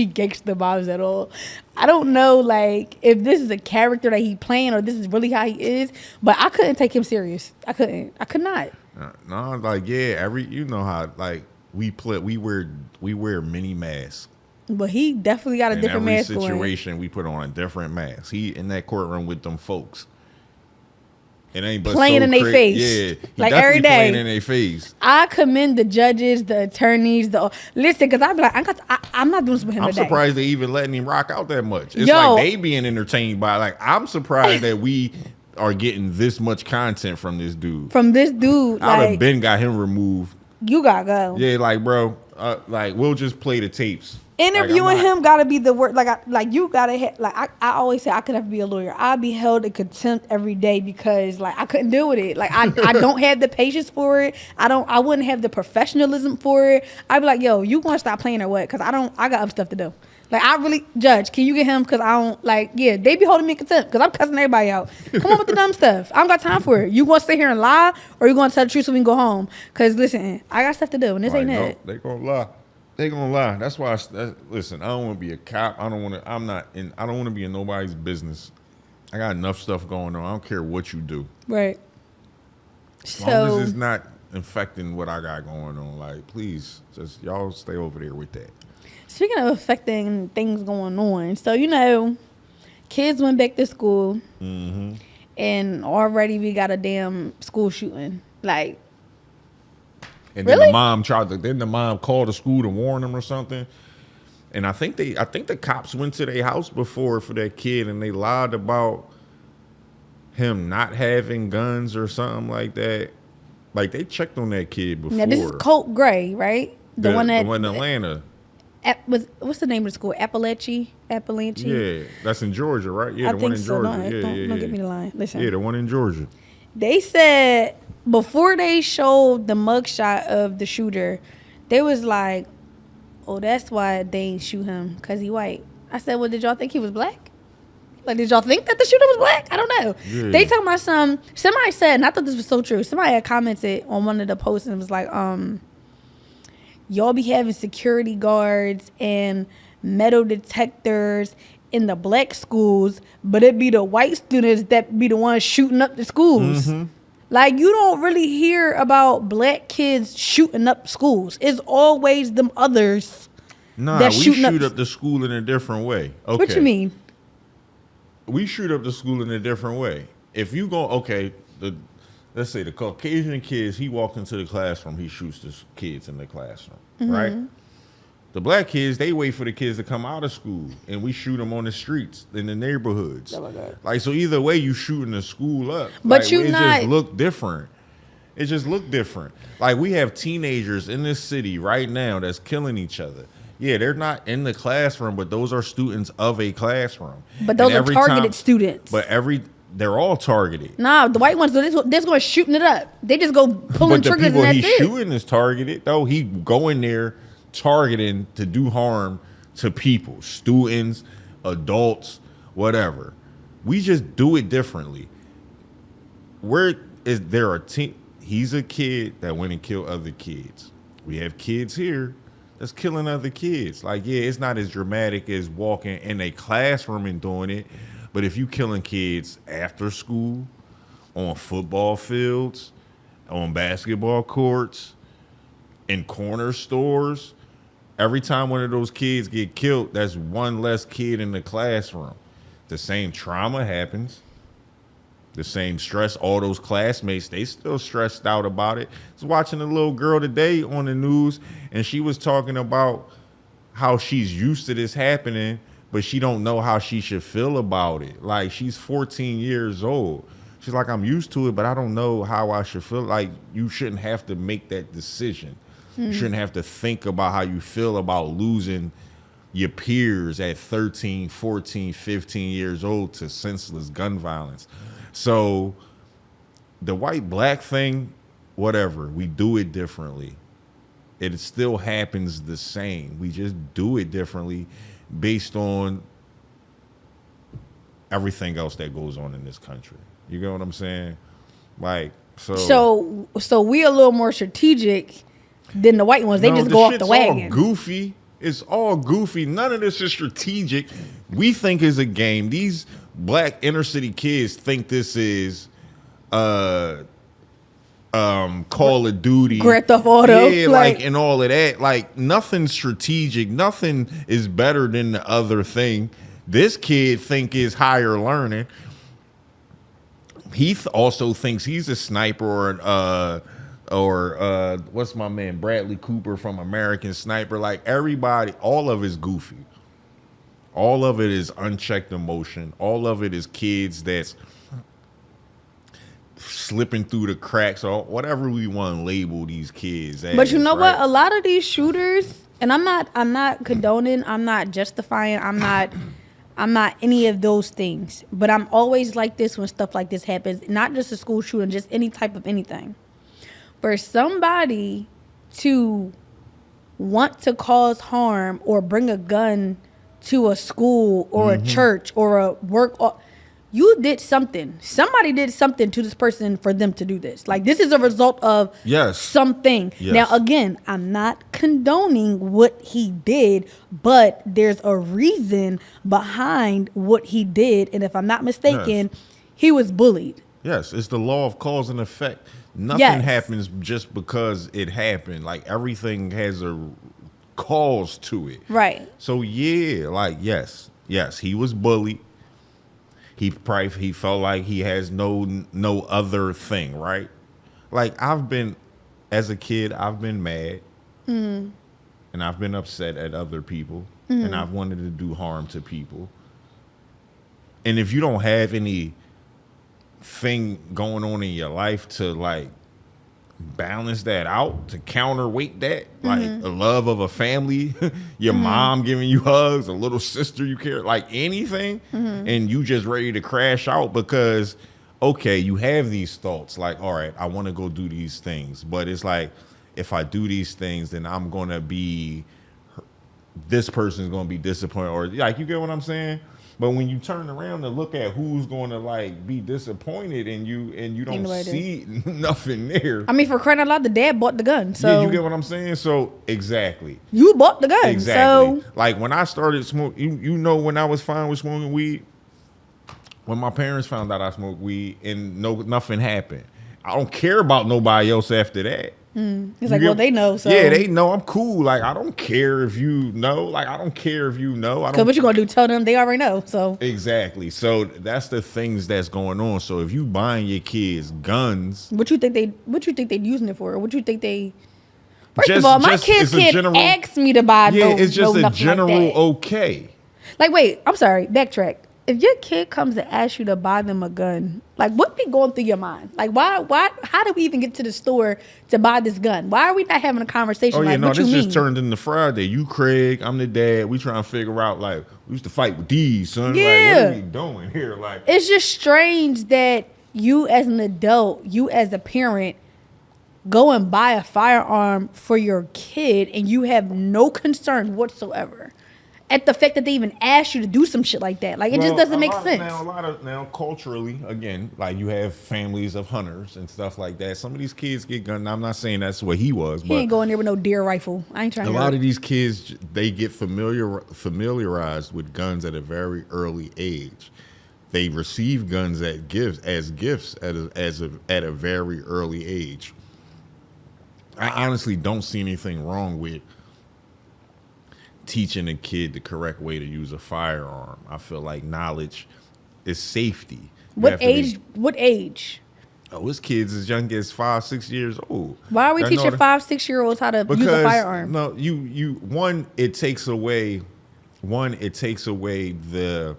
gangster vibes at all. I don't know, like, if this is a character that he playing or this is really how he is. But I couldn't take him serious. I could not. No, like, yeah, you know how like we wear mini masks. But he definitely got a different mask. In every situation, we put on a different mask. He in that courtroom with them folks. It ain't but playing so in their face. Yeah, he like every day. Playing in their face. I commend the judges, the attorneys, listen, because I'd be like, I'm not doing this with him. I'm today. surprised they even letting him rock out that much. It's like they being entertained by. Like, I'm surprised that we are getting this much content from this dude. I'd have been got him removed. You gotta go. Yeah, like, bro, like, we'll just play the tapes. Interviewing him gotta be the word. You gotta I always say I could have to be a lawyer. I'd be held in contempt every day because like I couldn't deal with it. Like I don't have the patience for it. I wouldn't have the professionalism for it. I'd be like, yo, you want to stop playing or what? Because I got other stuff to do. Like I really judge. Can you get him? Because I don't like. Yeah, they be holding me in contempt because I'm cussing everybody out. Come on with the dumb stuff. I don't got time for it. You gonna sit here and lie or you gonna tell the truth so we can go home? Because listen, I got stuff to do and this ain't it. They gonna lie. They gonna lie. That's why. Listen, I don't want to be a cop. I don't want to. I don't want to be in nobody's business. I got enough stuff going on. I don't care what you do. Right. As long as it's not infecting what I got going on, like, please, just y'all stay over there with that. Speaking of affecting things going on, so kids went back to school, and already we got a damn school shooting, like. And really? Then the mom called the school to warn them or something. And I think the cops went to their house before for that kid and they lied about him not having guns or something like that. Like they checked on that kid before. Now this is Colt Gray, right? The one in Atlanta. What's the name of the school? Appalachia? Yeah, that's in Georgia, right? Yeah, the one in Georgia. Don't get me the line. Listen. Yeah, the one in Georgia. They said before they showed the mugshot of the shooter, they was like, oh, that's why they ain't shoot him, because he white. I said, well, did y'all think he was black? Like, did y'all think that the shooter was black? I don't know. Yeah. They talking about somebody said, and I thought this was so true, somebody had commented on one of the posts and was like, y'all be having security guards and metal detectors in the black schools, but it be the white students that be the ones shooting up the schools. Mm-hmm. Like, you don't really hear about black kids shooting up schools. It's always them others that we shoot up the school in a different way. Okay. What you mean? We shoot up the school in a different way. If you go, let's say the Caucasian kids, he walks into the classroom, he shoots the kids in the classroom, right? The black kids, they wait for the kids to come out of school, and we shoot them on the streets in the neighborhoods. Oh my God. Like, so either way, you shooting the school up. But like, it just look different. It just look different. Like, we have teenagers in this city right now that's killing each other. Yeah, they're not in the classroom, but those are students of a classroom. But those are targeted students. But they're all targeted. Nah, the white ones, they're just going shooting it up. They just go pulling triggers and that's it. But the people he's shooting is targeted, though. He go in there targeting to do harm to people, students, adults, whatever. We just do it differently. He's a kid that went and killed other kids. We have kids here that's killing other kids. Like, yeah, it's not as dramatic as walking in a classroom and doing it, but if you killing kids after school, on football fields, on basketball courts, in corner stores, every time one of those kids get killed, that's one less kid in the classroom. The same trauma happens. The same stress. All those classmates, they still stressed out about it. I was watching a little girl today on the news, and she was talking about how she's used to this happening, but she don't know how she should feel about it. Like, she's 14 years old. She's like, I'm used to it, but I don't know how I should feel. Like, you shouldn't have to make that decision. You shouldn't have to think about how you feel about losing your peers at 13, 14, 15 years old to senseless gun violence. So the white black thing, whatever, we do it differently. It still happens the same. We just do it differently based on everything else that goes on in this country. You get what I'm saying? Like, so we a little more strategic than the white ones. They just go off the wagon. All goofy. It's all goofy. None of this is strategic. We think it's a game. These black inner city kids think this is Call of Duty, Grand Theft Auto, yeah, like and all of that. Like, nothing strategic. Nothing is better than the other thing. This kid think is higher learning. He also thinks he's a sniper or what's my man Bradley Cooper from American Sniper. Like, everybody, all of it is goofy. All of it is unchecked emotion. All of it is kids that's slipping through the cracks or whatever we want to label these kids as. But you know what? A lot of these shooters, and I'm not condoning, I'm not justifying, I'm not any of those things. But I'm always like this when stuff like this happens. Not just a school shooting, just any type of anything. For somebody to want to cause harm or bring a gun to a school or a church or a work, you did something. Somebody did something to this person for them to do this. Like, this is a result of something. Yes. Now, again, I'm not condoning what he did, but there's a reason behind what he did. And if I'm not mistaken, he was bullied. Yes, it's the law of cause and effect. Nothing happens just because it happened. Like, everything has a cause to it. Right. So yeah, like, yes, he was bullied. He felt like he has no other thing, right? Like, as a kid, I've been mad, and I've been upset at other people, and I've wanted to do harm to people. And if you don't have any thing going on in your life to, like, balance that out, to counterweight that, like a love of a family, your mom giving you hugs, a little sister you care, like anything, and you just ready to crash out because, okay, you have these thoughts like, all right, I want to go do these things, but it's like, if I do these things, then I'm going to be, this person's going to be disappointed, or, like, you get what I'm saying? But when you turn around and look at who's going to, like, be disappointed and you don't see nothing there. I mean, for crying out loud, the dad bought the gun. So yeah, you get what I'm saying? So exactly. You bought the gun. Exactly. So, like, when I started smoking, you know, when I was fine with smoking weed, when my parents found out I smoked weed and nothing happened. I don't care about nobody else after that. It's like, well, they know. So yeah, they know I'm cool. Like, I don't care if you know. Like, I don't care if you know. Because what you gonna do? Tell them they already know. So exactly. So that's the things that's going on. So if you buying your kids guns, what you think they using it for? What you think they? First of all, my kids can't ask me to buy. Yeah, it's just a general like okay. Like, wait, I'm sorry. Backtrack. If your kid comes to ask you to buy them a gun, like, what be going through your mind? Like, why, how did we even get to the store to buy this gun? Why are we not having a conversation? Oh, yeah, like, no, what this you just mean? turned into Friday. You, Craig, I'm the dad. We trying to figure out, like, we used to fight with these, son. Yeah. Like, what are we doing here? Like, it's just strange that you as an adult, you as a parent, go and buy a firearm for your kid and you have no concern whatsoever at the fact that they even asked you to do some shit like that. Like, it just doesn't make sense. Now, culturally, again, like, you have families of hunters and stuff like that. Some of these kids get guns. I'm not saying that's what he was, He but ain't going there with no deer rifle. I ain't trying to. A lot of these kids, they get familiarized with guns at a very early age. They receive guns as gifts at a very early age. I honestly don't see anything wrong with teaching a kid the correct way to use a firearm. I feel like knowledge is safety. What age? What age? Oh, it's kids as young as 5, 6 years old. Why are we teaching 5, 6-year-olds how to use a firearm? No, it takes away the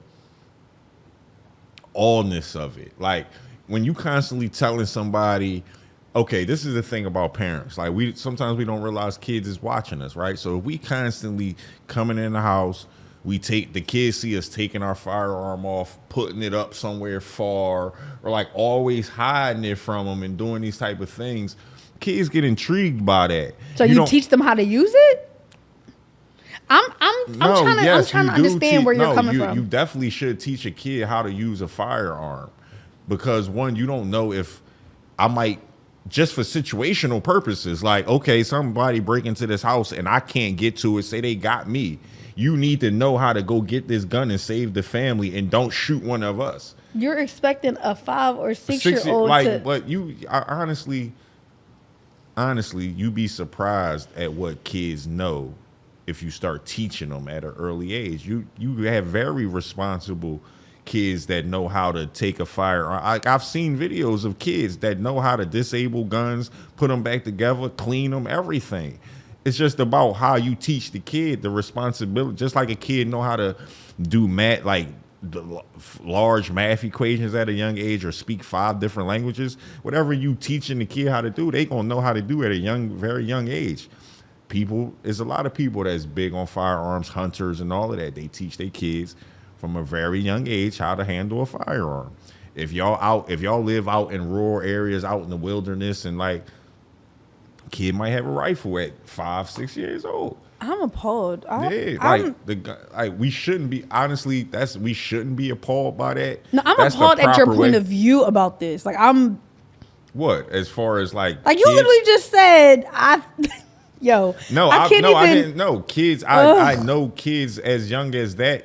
allness of it. Like when you constantly telling somebody, okay, this is the thing about parents. Like sometimes we don't realize kids is watching us, right? So if we constantly coming in the house, the kids see us taking our firearm off, putting it up somewhere far, or like always hiding it from them and doing these type of things. Kids get intrigued by that. So you teach them how to use it? I'm trying to understand where you're coming from. You definitely should teach a kid how to use a firearm, because one, you don't know if I might, just for situational purposes, like, okay, somebody break into this house and I can't get to it, say they got me. You need to know how to go get this gun and save the family, and don't shoot one of us. You're expecting a 5 or 6-year-old but honestly, you'd be surprised at what kids know if you start teaching them at an early age. You have very responsible kids that know how to take a firearm. I've seen videos of kids that know how to disable guns, put them back together, clean them, everything. It's just about how you teach the kid the responsibility. Just like a kid know how to do math, like the large math equations at a young age, or speak 5 different languages. Whatever you teaching the kid how to do, they gonna know how to do at a very young age. There's a lot of people that's big on firearms, hunters and all of that. They teach their kids from a very young age how to handle a firearm. If y'all live out in rural areas, out in the wilderness, and like, kid might have a rifle at 5, 6 years old. I'm appalled. We shouldn't be, honestly, we shouldn't be appalled by that. No, I'm appalled at your point of view about this. Like, what, as far as like you kids? literally just said yo. No, I didn't know kids. I know kids as young as that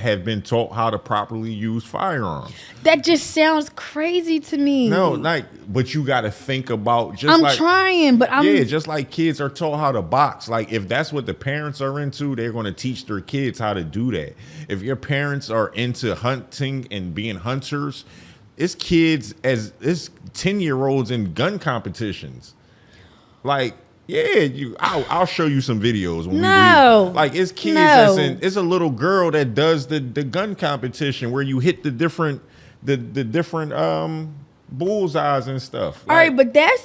have been taught how to properly use firearms. That just sounds crazy to me. No, but you got to think about just like kids are taught how to box. Like, if that's what the parents are into, they're going to teach their kids how to do that. If your parents are into hunting and being hunters, it's 10-year-olds in gun competitions. Like, yeah, I'll show you some videos. It's kids it's a little girl that does the gun competition where you hit the different bullseyes and stuff. All right, but that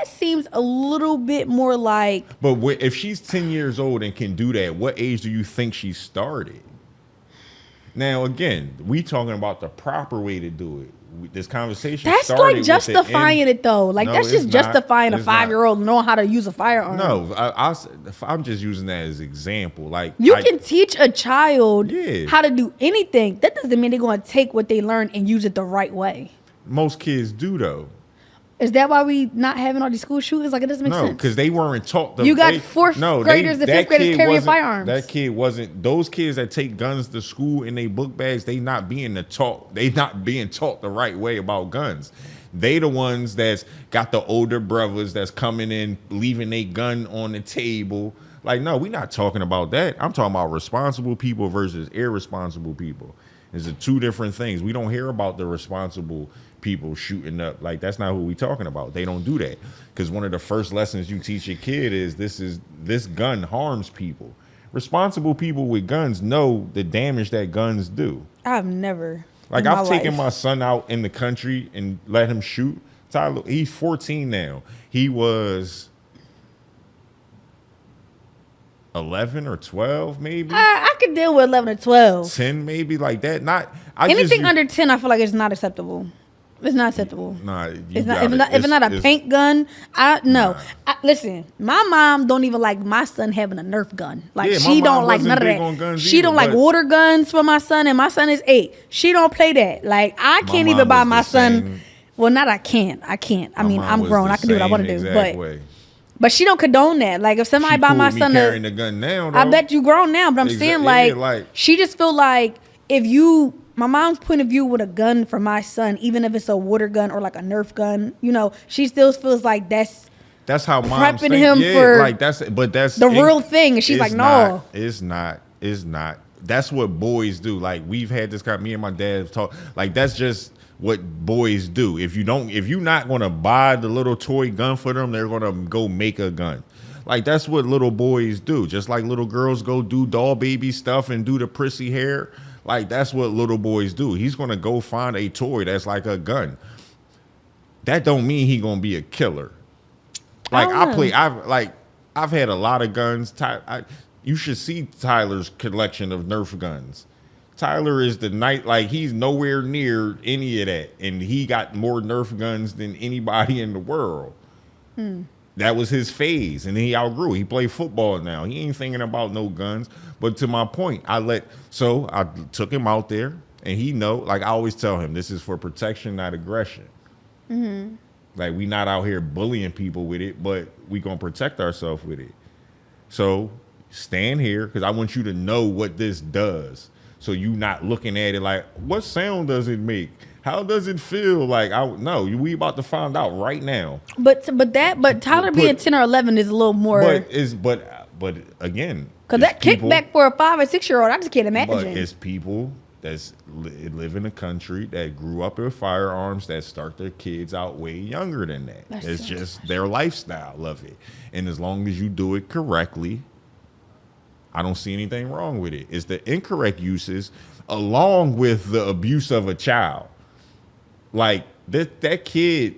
seems a little bit more like. But if she's 10 years old and can do that, what age do you think she started? Now, again, we talking about the proper way to do it. This conversation that's started like justifying it though. Like, no, that's just justifying a 5-year-old knowing how to use a firearm. No, I'm just using that as an example. Like, you can teach a child how to do anything. That doesn't mean they're going to take what they learn and use it the right way. Most kids do though. Is that why we not having all these school shootings? Like, it doesn't make sense. No, because they weren't taught. You got fourth graders and fifth graders carrying firearms. That kid wasn't. Those kids that take guns to school in their book bags, they not being taught the right way about guns. They the ones that's got the older brothers that's coming in, leaving their gun on the table. Like, no, we're not talking about that. I'm talking about responsible people versus irresponsible people. These are two different things. We don't hear about the responsible people shooting up. Like, that's not who we talking about. They don't do that, because one of the first lessons you teach your kid is this gun harms people. Responsible people with guns know the damage that guns do. I've never, like, I've taken my son out in the country and let him shoot. Tyler, he's 14 now. He was 11 or 12 maybe. I could deal with 11 or 12. 10 maybe, like that. Anything under 10, I feel like it's not acceptable. It's not acceptable. Nah, if it's not a paint gun, no. Listen, my mom don't even like my son having a Nerf gun. Like, she don't like none of that. She don't like water guns for my son, and my son is 8. She don't play that. Like, I can't even buy my son. Well, not I can't. I mean, I'm grown. I can do what I want to do. But she don't condone that. Like, if somebody buy my son carrying the gun now, though. I bet you grown now. But I'm saying, like, she just feel like my mom's point of view with a gun for my son, even if it's a water gun or like a Nerf gun, she still feels like that's how moms prepping him for like that's the real thing. And she's like, no, it's not. that's what boys do. Like we've had this me and my dad talk. Like that's just what boys do. If you're not gonna buy the little toy gun for them, they're gonna go make a gun. Like that's what little boys do. Just like little girls go do doll baby stuff and do the prissy hair. Like that's what little boys do. He's gonna go find a toy that's like a gun. That don't mean he gonna be a killer. Like I've had a lot of guns. You should see Tyler's collection of Nerf guns. Tyler is the night, like he's nowhere near any of that, and he got more Nerf guns than anybody in the world. That was his phase, and then he outgrew. He played football now. He ain't thinking about no guns. But to my point, I took him out there, and he know. Like I always tell him, this is for protection, not aggression. Mm-hmm. Like we not out here bullying people with it, but we gonna protect ourselves with it. So stand here because I want you to know what this does. So you not looking at it like, what sound does it make? How does it feel? Like we about to find out right now. But Tyler being 10 or 11 is a little more. But again, because that kickback for a 5 or 6 year old, I just can't imagine. But it's people that live in a country that grew up with firearms that start their kids out way younger than that. It's just their lifestyle of it. And as long as you do it correctly, I don't see anything wrong with it. It's the incorrect uses along with the abuse of a child. Like that kid,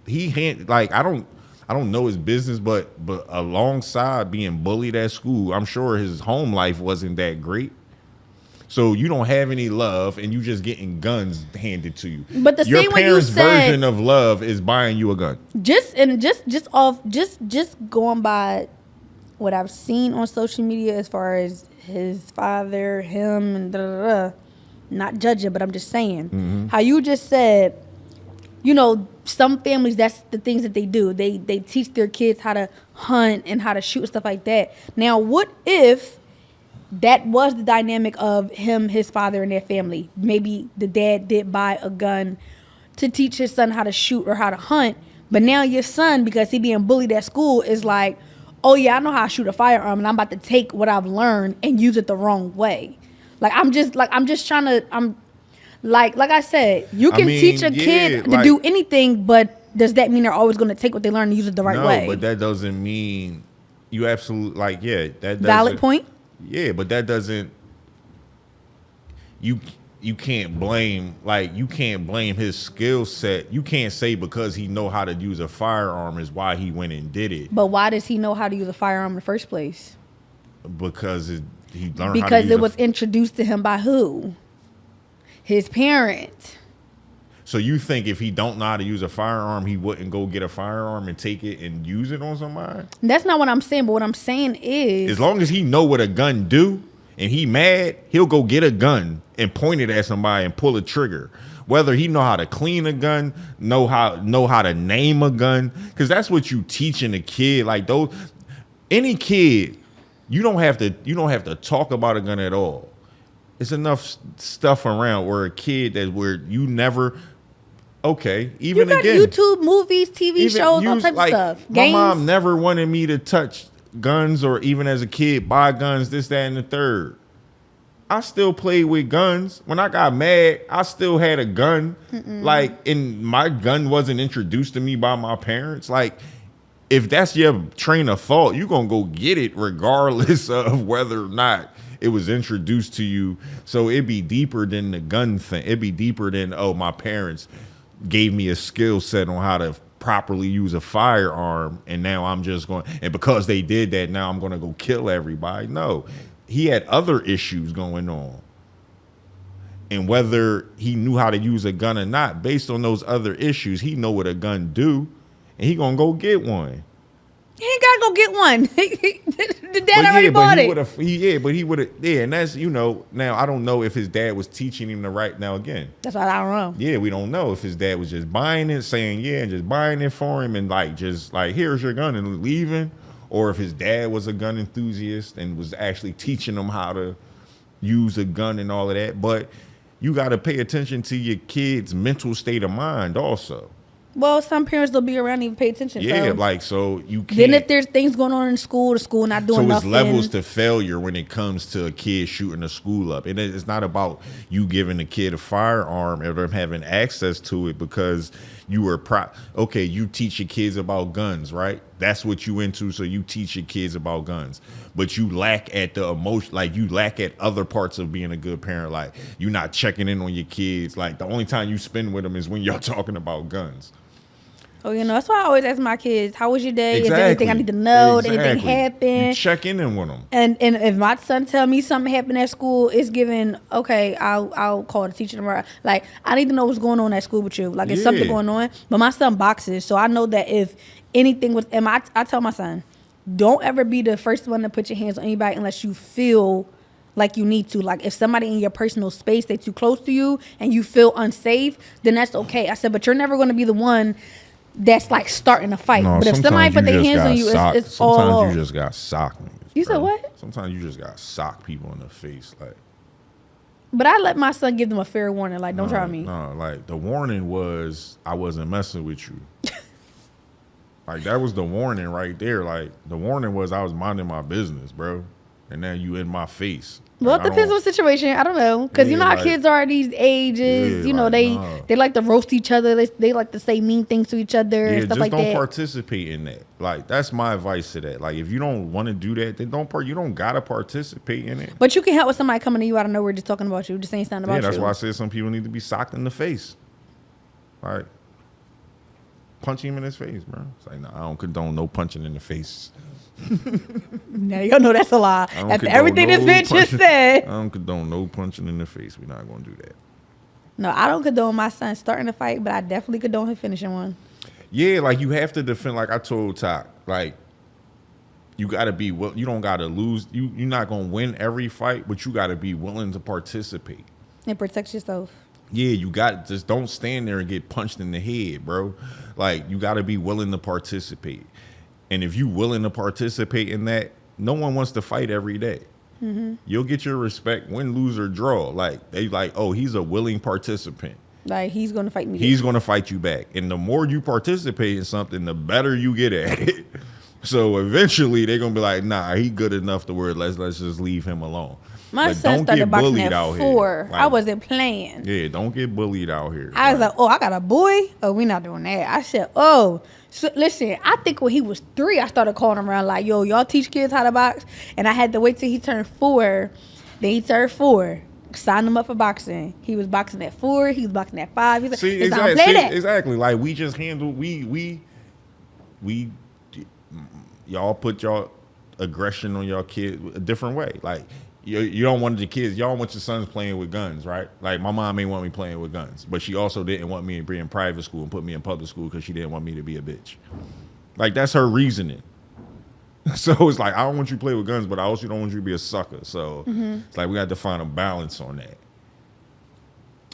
I don't know his business, but alongside being bullied at school, I'm sure his home life wasn't that great. So you don't have any love, and you just getting guns handed to you. But the your same parents' way you said, version of love is buying you a gun. Just going by what I've seen on social media as far as his father, him, and not judging, but I'm just saying how you just said. Some families, that's the things that they do. They teach their kids how to hunt and how to shoot and stuff like that. Now, what if that was the dynamic of him, his father, and their family? Maybe the dad did buy a gun to teach his son how to shoot or how to hunt, but now your son, because he being bullied at school, is like, oh yeah, I know how to shoot a firearm, and I'm about to take what I've learned and use it the wrong way. Like I said, you can teach a kid to do anything, but does that mean they're always going to take what they learn and use it the right way? No, but that doesn't mean you absolutely that doesn't. Valid point. Yeah, but that doesn't. You can't blame his skill set. You can't say because he know how to use a firearm is why he went and did it. But why does he know how to use a firearm in the first place? Because he learned because it was introduced to him by who? His parents. So you think if he don't know how to use a firearm, he wouldn't go get a firearm and take it and use it on somebody? That's not what I'm saying. But what I'm saying is, as long as he know what a gun do and he mad, he'll go get a gun and point it at somebody and pull a trigger. Whether he know how to clean a gun, know how to name a gun, because that's what you teaching a kid. Like any kid, you don't have to talk about a gun at all. It's enough stuff around where a kid where you never. Okay, even you got again, YouTube, movies, TV shows, all types of stuff. My mom never wanted me to touch guns or even as a kid buy guns, this, that, and the third. I still played with guns. When I got mad, I still had a gun. And my gun wasn't introduced to me by my parents. Like, if that's your train of thought, you're going to go get it regardless of whether or not it was introduced to you. So it'd be deeper than the gun thing. It'd be deeper than, my parents gave me a skill set on how to properly use a firearm, and now I'm just going, and because they did that, now I'm going to go kill everybody. No, he had other issues going on. And whether he knew how to use a gun or not, based on those other issues, he know what a gun do, and he going to go get one. He ain't gotta go get one. The dad already bought it. But he would have. Yeah, and that's Now I don't know if his dad was teaching him the right. Now again, that's what I don't know. Yeah, we don't know if his dad was just buying it, saying and just buying it for him, and just here's your gun and leaving, or if his dad was a gun enthusiast and was actually teaching him how to use a gun and all of that. But you got to pay attention to your kid's mental state of mind also. Well, some parents will be around and even pay attention. Yeah, so. like, so you can't. Then if there's things going on in school, the school not doing so it's nothing. levels to failure when it comes to a kid shooting a school up. And it's not about you giving a kid a firearm or them having access to it because you were okay, you teach your kids about guns, right? That's what you into, so you teach your kids about guns. But you lack at the emotion, like you lack at other parts of being a good parent. Like you're not checking in on your kids. Like the only time you spend with them is when y'all talking about guns. Oh, you know, that's why I always ask my kids, how was your day? Exactly. Is there anything I need to know? Did anything happen? You check in with them. And if my son tell me something happened at school, it's given, okay, I'll call the teacher tomorrow. Like, I need to know what's going on at school with you. Like, is something going on? But my son boxes, so I know that if anything was, and I tell my son, don't ever be the first one to put your hands on anybody unless you feel like you need to. Like if somebody in your personal space, they too close to you and you feel unsafe, then that's okay. I said, but you're never going to be the one that's like starting a fight. No, but if somebody put their hands on you, it's all off. Sometimes you just got socked. You said what? Sometimes you just got sock people in the face. Like, but I let my son give them a fair warning. Like, don't try me. No, like the warning was I wasn't messing with you. Like that was the warning right there. Like the warning was I was minding my business, bro. And now you in my face. Well, it depends on the situation. I don't know. Because you know how kids are at these ages. You know, they like to roast each other. They like to say mean things to each other and stuff like that. Just don't participate in that. Like, that's my advice to that. Like, if you don't want to do that, then you don't got to participate in it. But you can help with somebody coming to you out of nowhere just talking about you, just saying something about you. Yeah, that's why I said some people need to be socked in the face. Like, punch him in his face, bro. It's like, no, I don't condone no punching in the face. Now y'all know that's a lie. After everything this bitch just said. I don't condone no punching in the face. We're not going to do that. No, I don't condone my son starting a fight, but I definitely condone him finishing one. Yeah, like you have to defend. Like I told Tok, like you got to be. You don't got to lose. You're not going to win every fight, but you got to be willing to participate and protect yourself. Yeah, you got just don't stand there and get punched in the head, bro. Like you got to be willing to participate. And if you willing to participate in that, no one wants to fight every day. Mm-hmm. You'll get your respect, win, lose, or draw. Like they like, oh, he's a willing participant. Like he's gonna fight me. He's gonna fight you back. And the more you participate in something, the better you get at it. So eventually they're gonna be like, nah, he good enough to where let's just leave him alone. My son started boxing at 4. Like, I wasn't playing. Yeah, don't get bullied out here. I was like, oh, I got a boy? Oh, we not doing that. I said, oh. So, listen, I think when he was 3, I started calling him around like, yo, y'all teach kids how to box? And I had to wait till he turned 4. Then he turned 4. Signed him up for boxing. He was boxing at 4. He was boxing at 5. He's like, see, exactly. Like, we just handle, y'all put y'all aggression on y'all kids a different way. Like, you don't want the kids, y'all want your sons playing with guns, right? Like my mom ain't want me playing with guns, but she also didn't want me to be in private school and put me in public school because she didn't want me to be a bitch. Like that's her reasoning. So it's like, I don't want you to play with guns, but I also don't want you to be a sucker. So It's like we got to find a balance on that.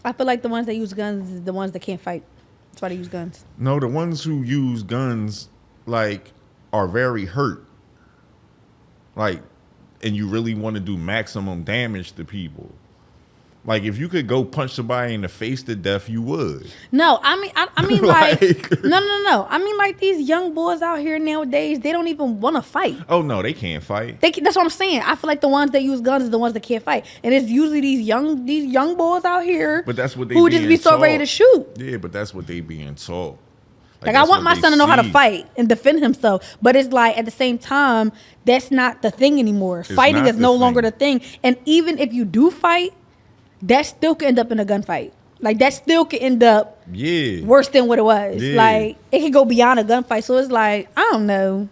I feel like the ones that use guns is the ones that can't fight. That's why they use guns. No, the ones who use guns like are very hurt. Like, and you really want to do maximum damage to people. Like if you could go punch somebody in the face to death, you would. No, I mean like no. I mean like these young boys out here nowadays, they don't even want to fight. Oh no, they can't fight. That's what I'm saying. I feel like the ones that use guns is the ones that can't fight, and it's usually these young boys out here. But that's what they who just be so ready to shoot. Yeah, but that's what they being taught. Like I want my son to know how to fight and defend himself. But it's like at the same time, that's not the thing anymore. Fighting is no longer the thing. And even if you do fight, that still could end up in a gunfight. Like that still could end up worse than what it was. Yeah. Like it could go beyond a gunfight. So it's like, I don't know.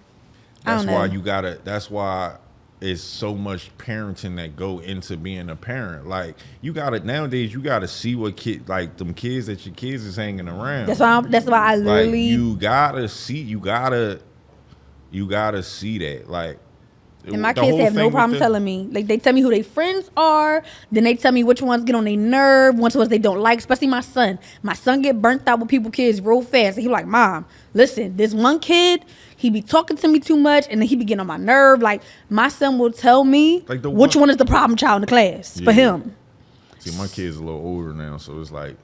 That's why it's so much parenting that go into being a parent. Like nowadays you gotta see what them kids that your kids is hanging around. That's why I literally like, you gotta see that. Like, and my kids have no problem telling me. Like they tell me who their friends are, then they tell me which ones get on their nerve, which ones they don't like, especially my son. My son get burnt out with people kids real fast. And he like, Mom, listen, this one kid, he be talking to me too much and then he be getting on my nerve. Like my son will tell me which one is the problem child in the class for him. See, my kid's a little older now, so it's like,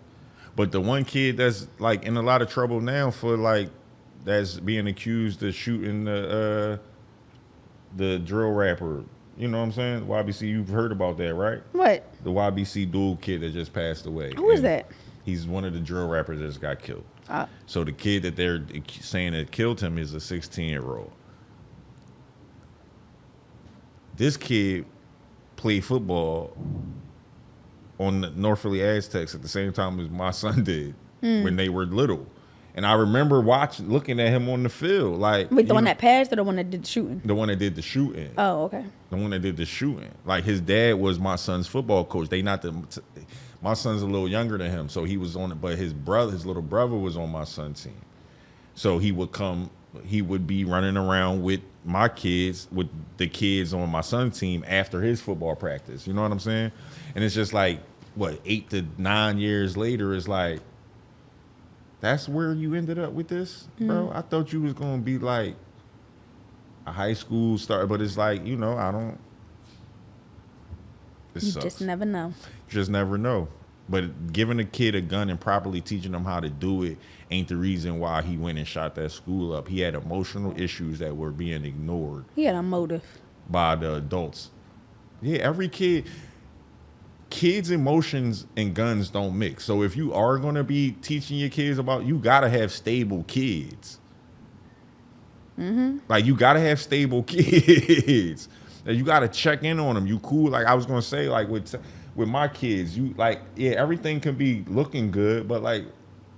But the one kid that's like in a lot of trouble now for like that's being accused of shooting the drill rapper. You know what I'm saying? YBC, you've heard about that, right? What? The YBC dual kid that just passed away. Who is that? He's one of the drill rappers that just got killed. So the kid that they're saying that killed him is a 16-year-old. This kid played football on the North Philly Aztecs at the same time as my son did when they were little. And I remember looking at him on the field. Like, wait, the one that passed or the one that did the shooting? The one that did the shooting. Oh, okay. The one that did the shooting. Like, his dad was my son's football coach. My son's a little younger than him, so he was on it. But his little brother was on my son's team. So he would be running around with my kids, with the kids on my son's team after his football practice. You know what I'm saying? And it's just like, 8 to 9 years later, it's like, that's where you ended up with this, bro? I thought you was going to be like a high school star, but it's like, I don't. It sucks. Just never know. Just never know. But giving a kid a gun and properly teaching them how to do it ain't the reason why he went and shot that school up. He had emotional issues that were being ignored. He had a motive. By the adults. Yeah, every kids' emotions and guns don't mix. So if you are going to be teaching your kids you got to have stable kids. Like, you got to have stable kids. You got to check in on them. You cool. Like I was going to say, like with my kids, everything can be looking good, but like,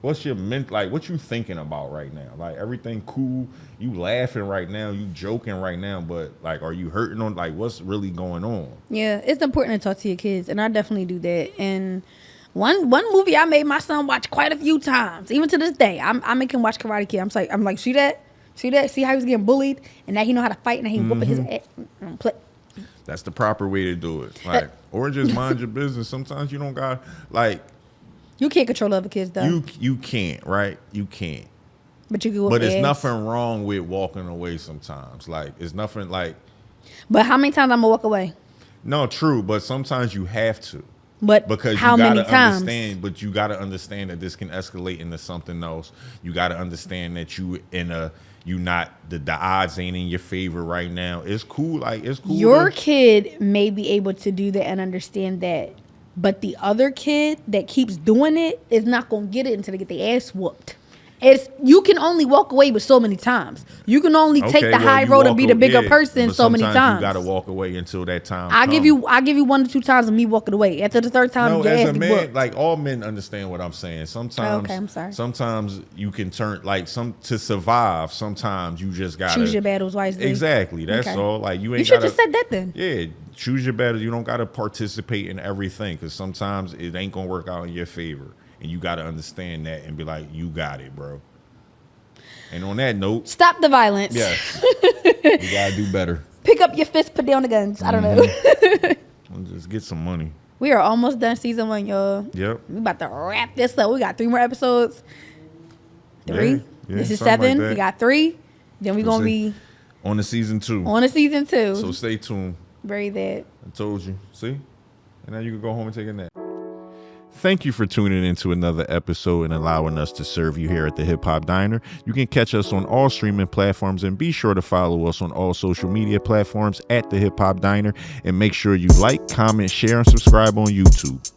what's your what you thinking about right now? Like, everything cool. You laughing right now. You joking right now, but like, are you hurting on, like, what's really going on? Yeah, it's important to talk to your kids, and I definitely do that. And one movie I made my son watch quite a few times, even to this day. I make him watch Karate Kid. I'm like, see that? See how he was getting bullied, and now he know how to fight, and he whooping his ass. That's the proper way to do it. Like, or just mind your business. Sometimes you don't got, like, you can't control other kids, though. You can't, right? You can't. But you can. But it's nothing wrong with walking away sometimes. Like, it's nothing like. But how many times I'm gonna walk away? No, true. But sometimes you have to. But because how you gotta many times? Understand, but you gotta understand that this can escalate into something else. You gotta understand that the odds ain't in your favor right now. It's cool. Like, it's cool. Your kid may be able to do that and understand that. But the other kid that keeps doing it is not going to get it until they get their ass whooped. You can only walk away with so many times. You can only take the high road and be the bigger person so many times. You got to walk away until that time. I give you 1 to 2 times of me walking away. After the third time, no, your as ass a man, whooped. like, all men understand what I'm saying. Sometimes, okay, I'm sorry. Sometimes you can turn to survive. Sometimes you just got to choose your battles wisely. Exactly. That's all. Like, you should have said that then. Yeah. Choose your battles. You don't got to participate in everything, because sometimes it ain't gonna work out in your favor, and you got to understand that and be like, you got it, bro. And on that note, stop the violence. Yes, you gotta do better. Pick up your fist, put down the guns. I don't know. Just get some money. We are almost done season 1, y'all. Yep. We about to wrap this up. We got 3 more episodes. 3. Yeah, this is 7. like we got 3. Then we're gonna be on the season 2. On the season 2. So stay tuned. Very that. I told you. See? And now you can go home and take a nap. Thank you for tuning into another episode and allowing us to serve you here at the Hip Hop Diner. You can catch us on all streaming platforms, and be sure to follow us on all social media platforms at the Hip Hop Diner, and make sure you like, comment, share, and subscribe on YouTube.